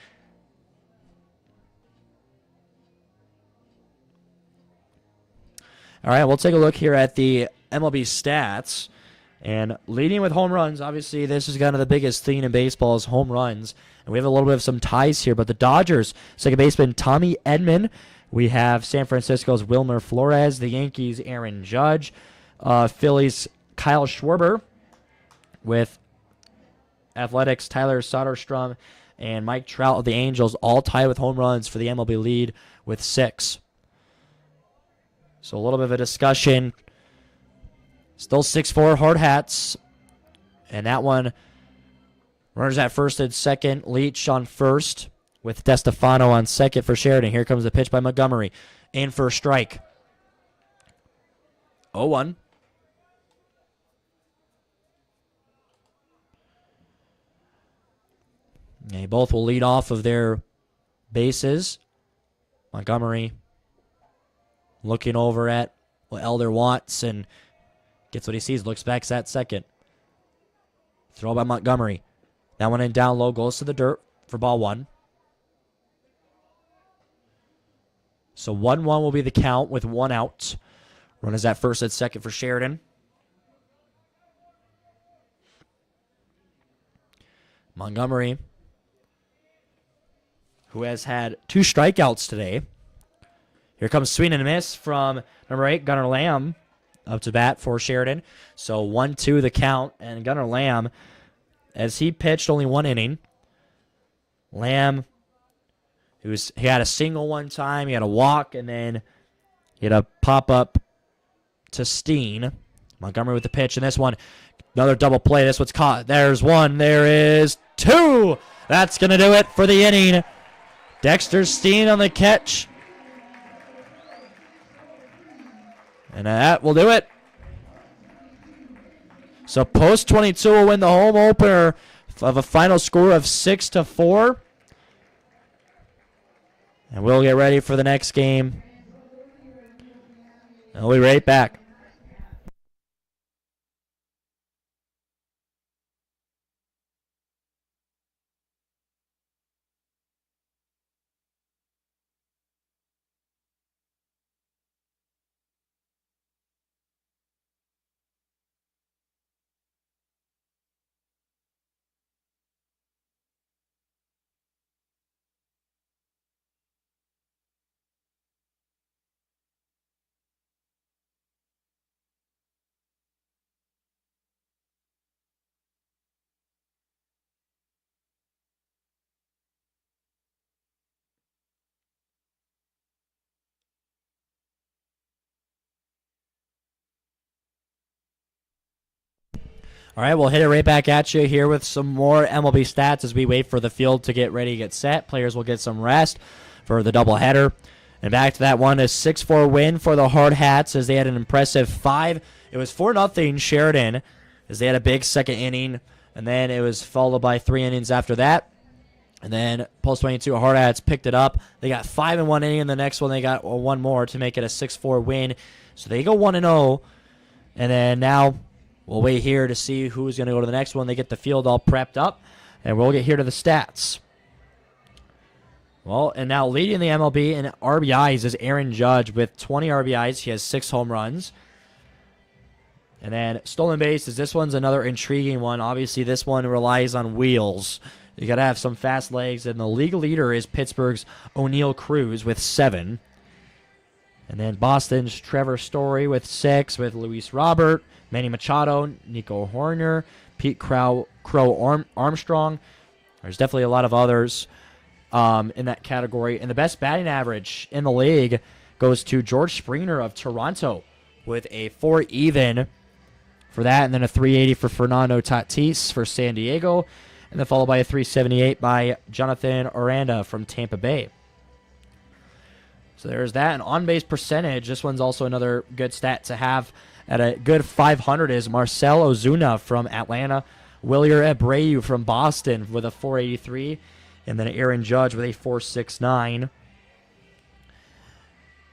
All right, we'll take a look here at the MLB stats. And leading with home runs, obviously this is kind of the biggest thing in baseball is home runs. And we have a little bit of some ties here, but the Dodgers, second baseman Tommy Edman. We have San Francisco's Wilmer Flores, the Yankees' Aaron Judge, Phillies' Kyle Schwarber, with Athletics' Tyler Soderstrom, and Mike Trout of the Angels all tied with home runs for the MLB lead with 6. So a little bit of a discussion. Still 6-4 Hardhats. And that one, runners at first and second. Leach on first with DeStefano on second for Sheridan. Here comes the pitch by Montgomery. In for a strike. 0-1. They both will lead off of their bases. Montgomery looking over at what Elder wants and gets what he sees. Looks back at second. Throw by Montgomery. That one in down low goes to the dirt for ball 1. So 1-1 will be the count with 1 out. Runners at first and second for Sheridan. Montgomery, who has had 2 strikeouts today. Here comes swing and a miss from number 8, Gunnar Lamb, up to bat for Sheridan. So 1-2 the count, and Gunnar Lamb, as he pitched only 1 inning. Lamb, he had a single one time, he had a walk, and then he had a pop-up to Steen. Montgomery with the pitch, and this one, another double play. This one's caught. There's 1. There is 2. That's going to do it for the inning. Dexter Steen on the catch. And that will do it. So Post 22 will win the home opener of a final score of 6-4. And we'll get ready for the next game. And we'll be right back. All right, we'll hit it right back at you here with some more MLB stats as we wait for the field to get ready to get set. Players will get some rest for the doubleheader. And back to that one, a 6-4 win for the Hardhats as they had an impressive 5. It was 4-0 Sheridan as they had a big second inning, and then it was followed by 3 innings after that. And then Post 22 Hardhats picked it up. They got 5 in 1 inning, and the next one they got 1 more to make it a 6-4 win. So they go 1-0, and then now we'll wait here to see who's going to go to the next one. They get the field all prepped up, and we'll get here to the stats. Well, and now leading the MLB in RBIs is Aaron Judge with 20 RBIs. He has 6 home runs. And then stolen bases, this one's another intriguing one. Obviously, this one relies on wheels. You got to have some fast legs. And the league leader is Pittsburgh's O'Neal Cruz with 7. And then Boston's Trevor Story with 6, with Luis Robert, Manny Machado, Nico Horner, Pete Crow Armstrong. There's definitely a lot of others in that category. And the best batting average in the league goes to George Springer of Toronto with a 4 even for that, and then a 380 for Fernando Tatis for San Diego, and then followed by a 378 by Jonathan Aranda from Tampa Bay. So there's that. And on-base percentage, this one's also another good stat to have at a good 500 is Marcell Ozuna from Atlanta, Wilyer Abreu from Boston with a 483, and then Aaron Judge with a 469.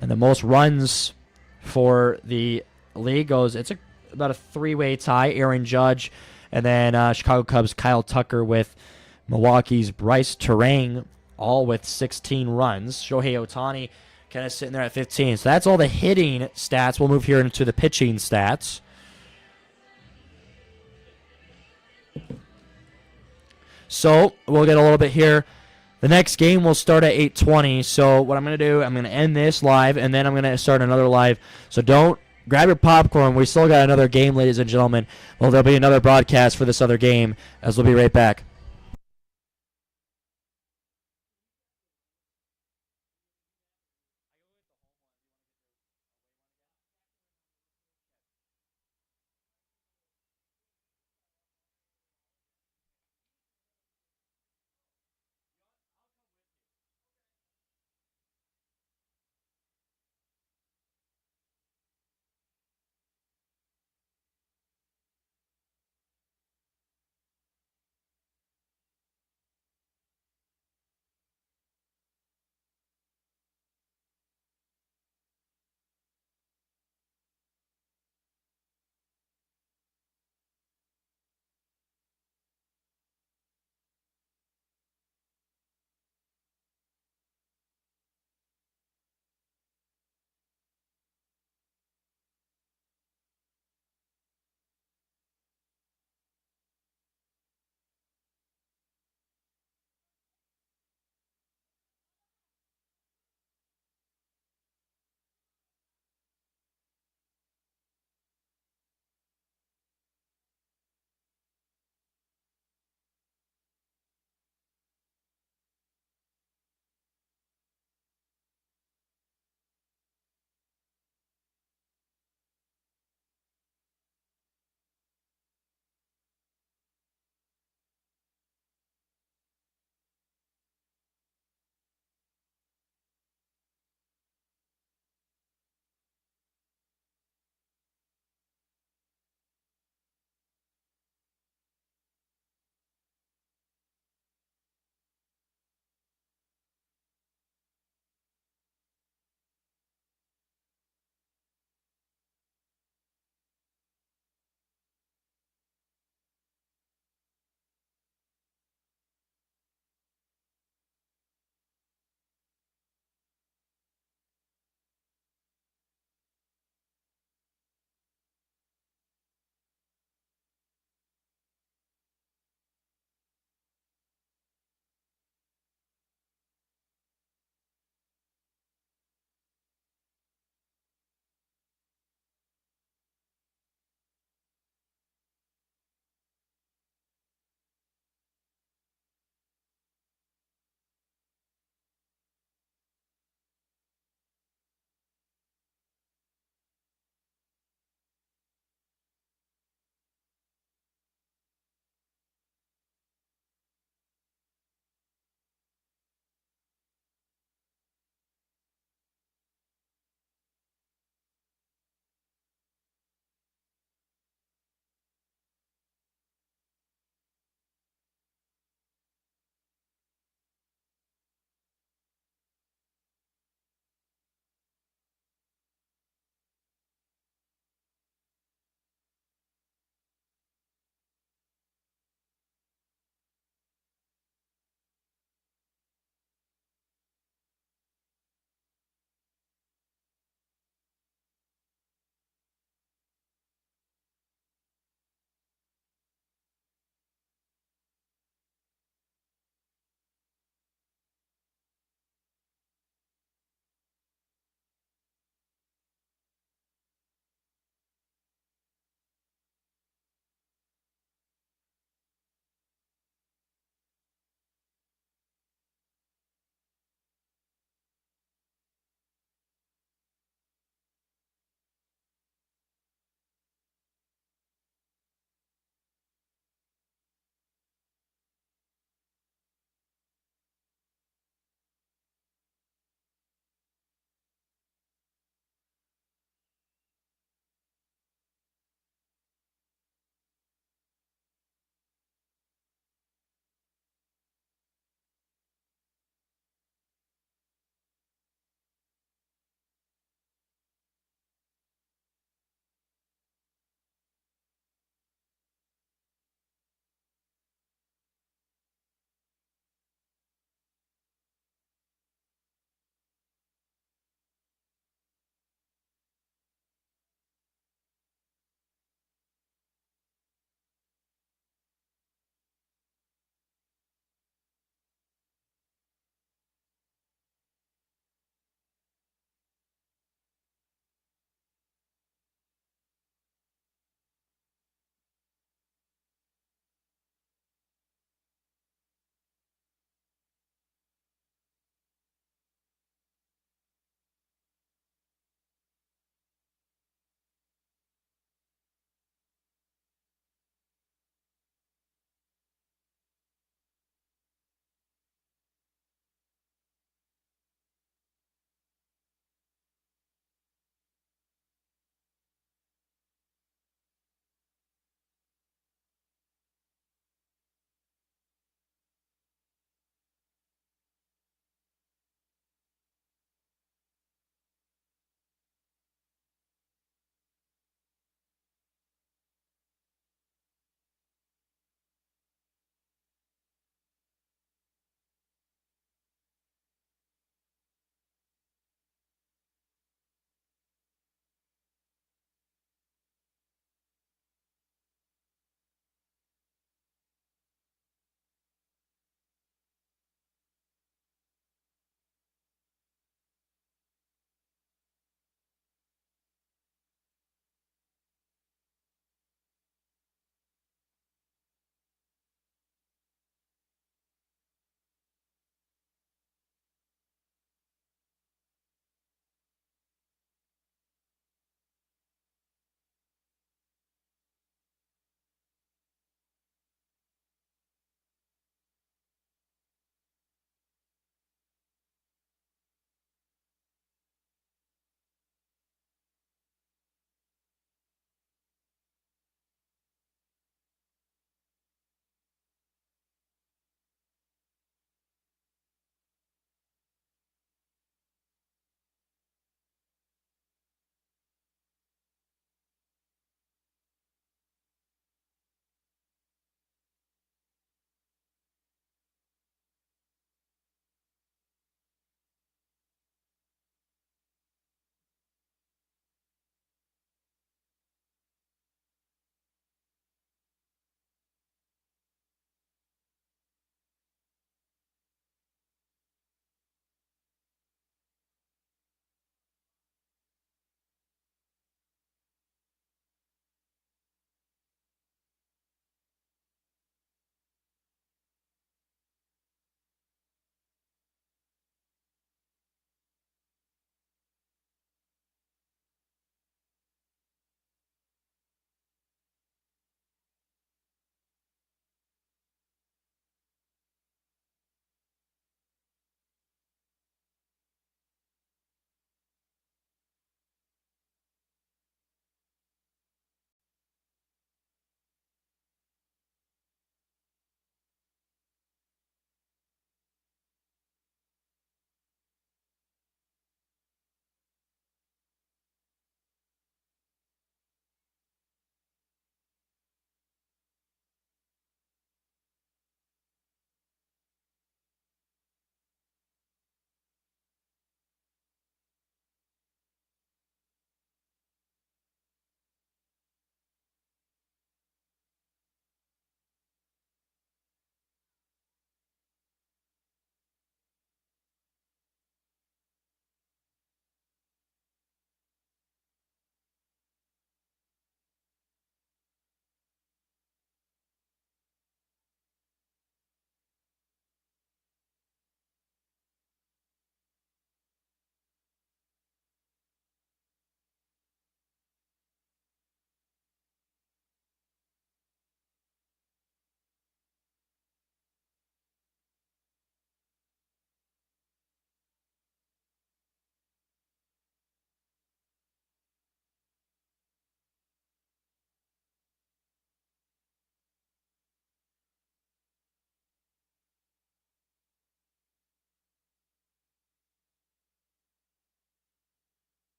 And the most runs for the league goes, it's about a 3-way tie, Aaron Judge, and then Chicago Cubs' Kyle Tucker with Milwaukee's Bryce Terang, all with 16 runs. Shohei Ohtani kind of sitting there at 15. So that's all the hitting stats. We'll move here into the pitching stats. So we'll get a little bit here. The next game will start at 8:20. So what I'm going to do, I'm going to end this live, and then I'm going to start another live. So don't grab your popcorn. We still got another game, ladies and gentlemen. Well, there'll be another broadcast for this other game, as we'll be right back.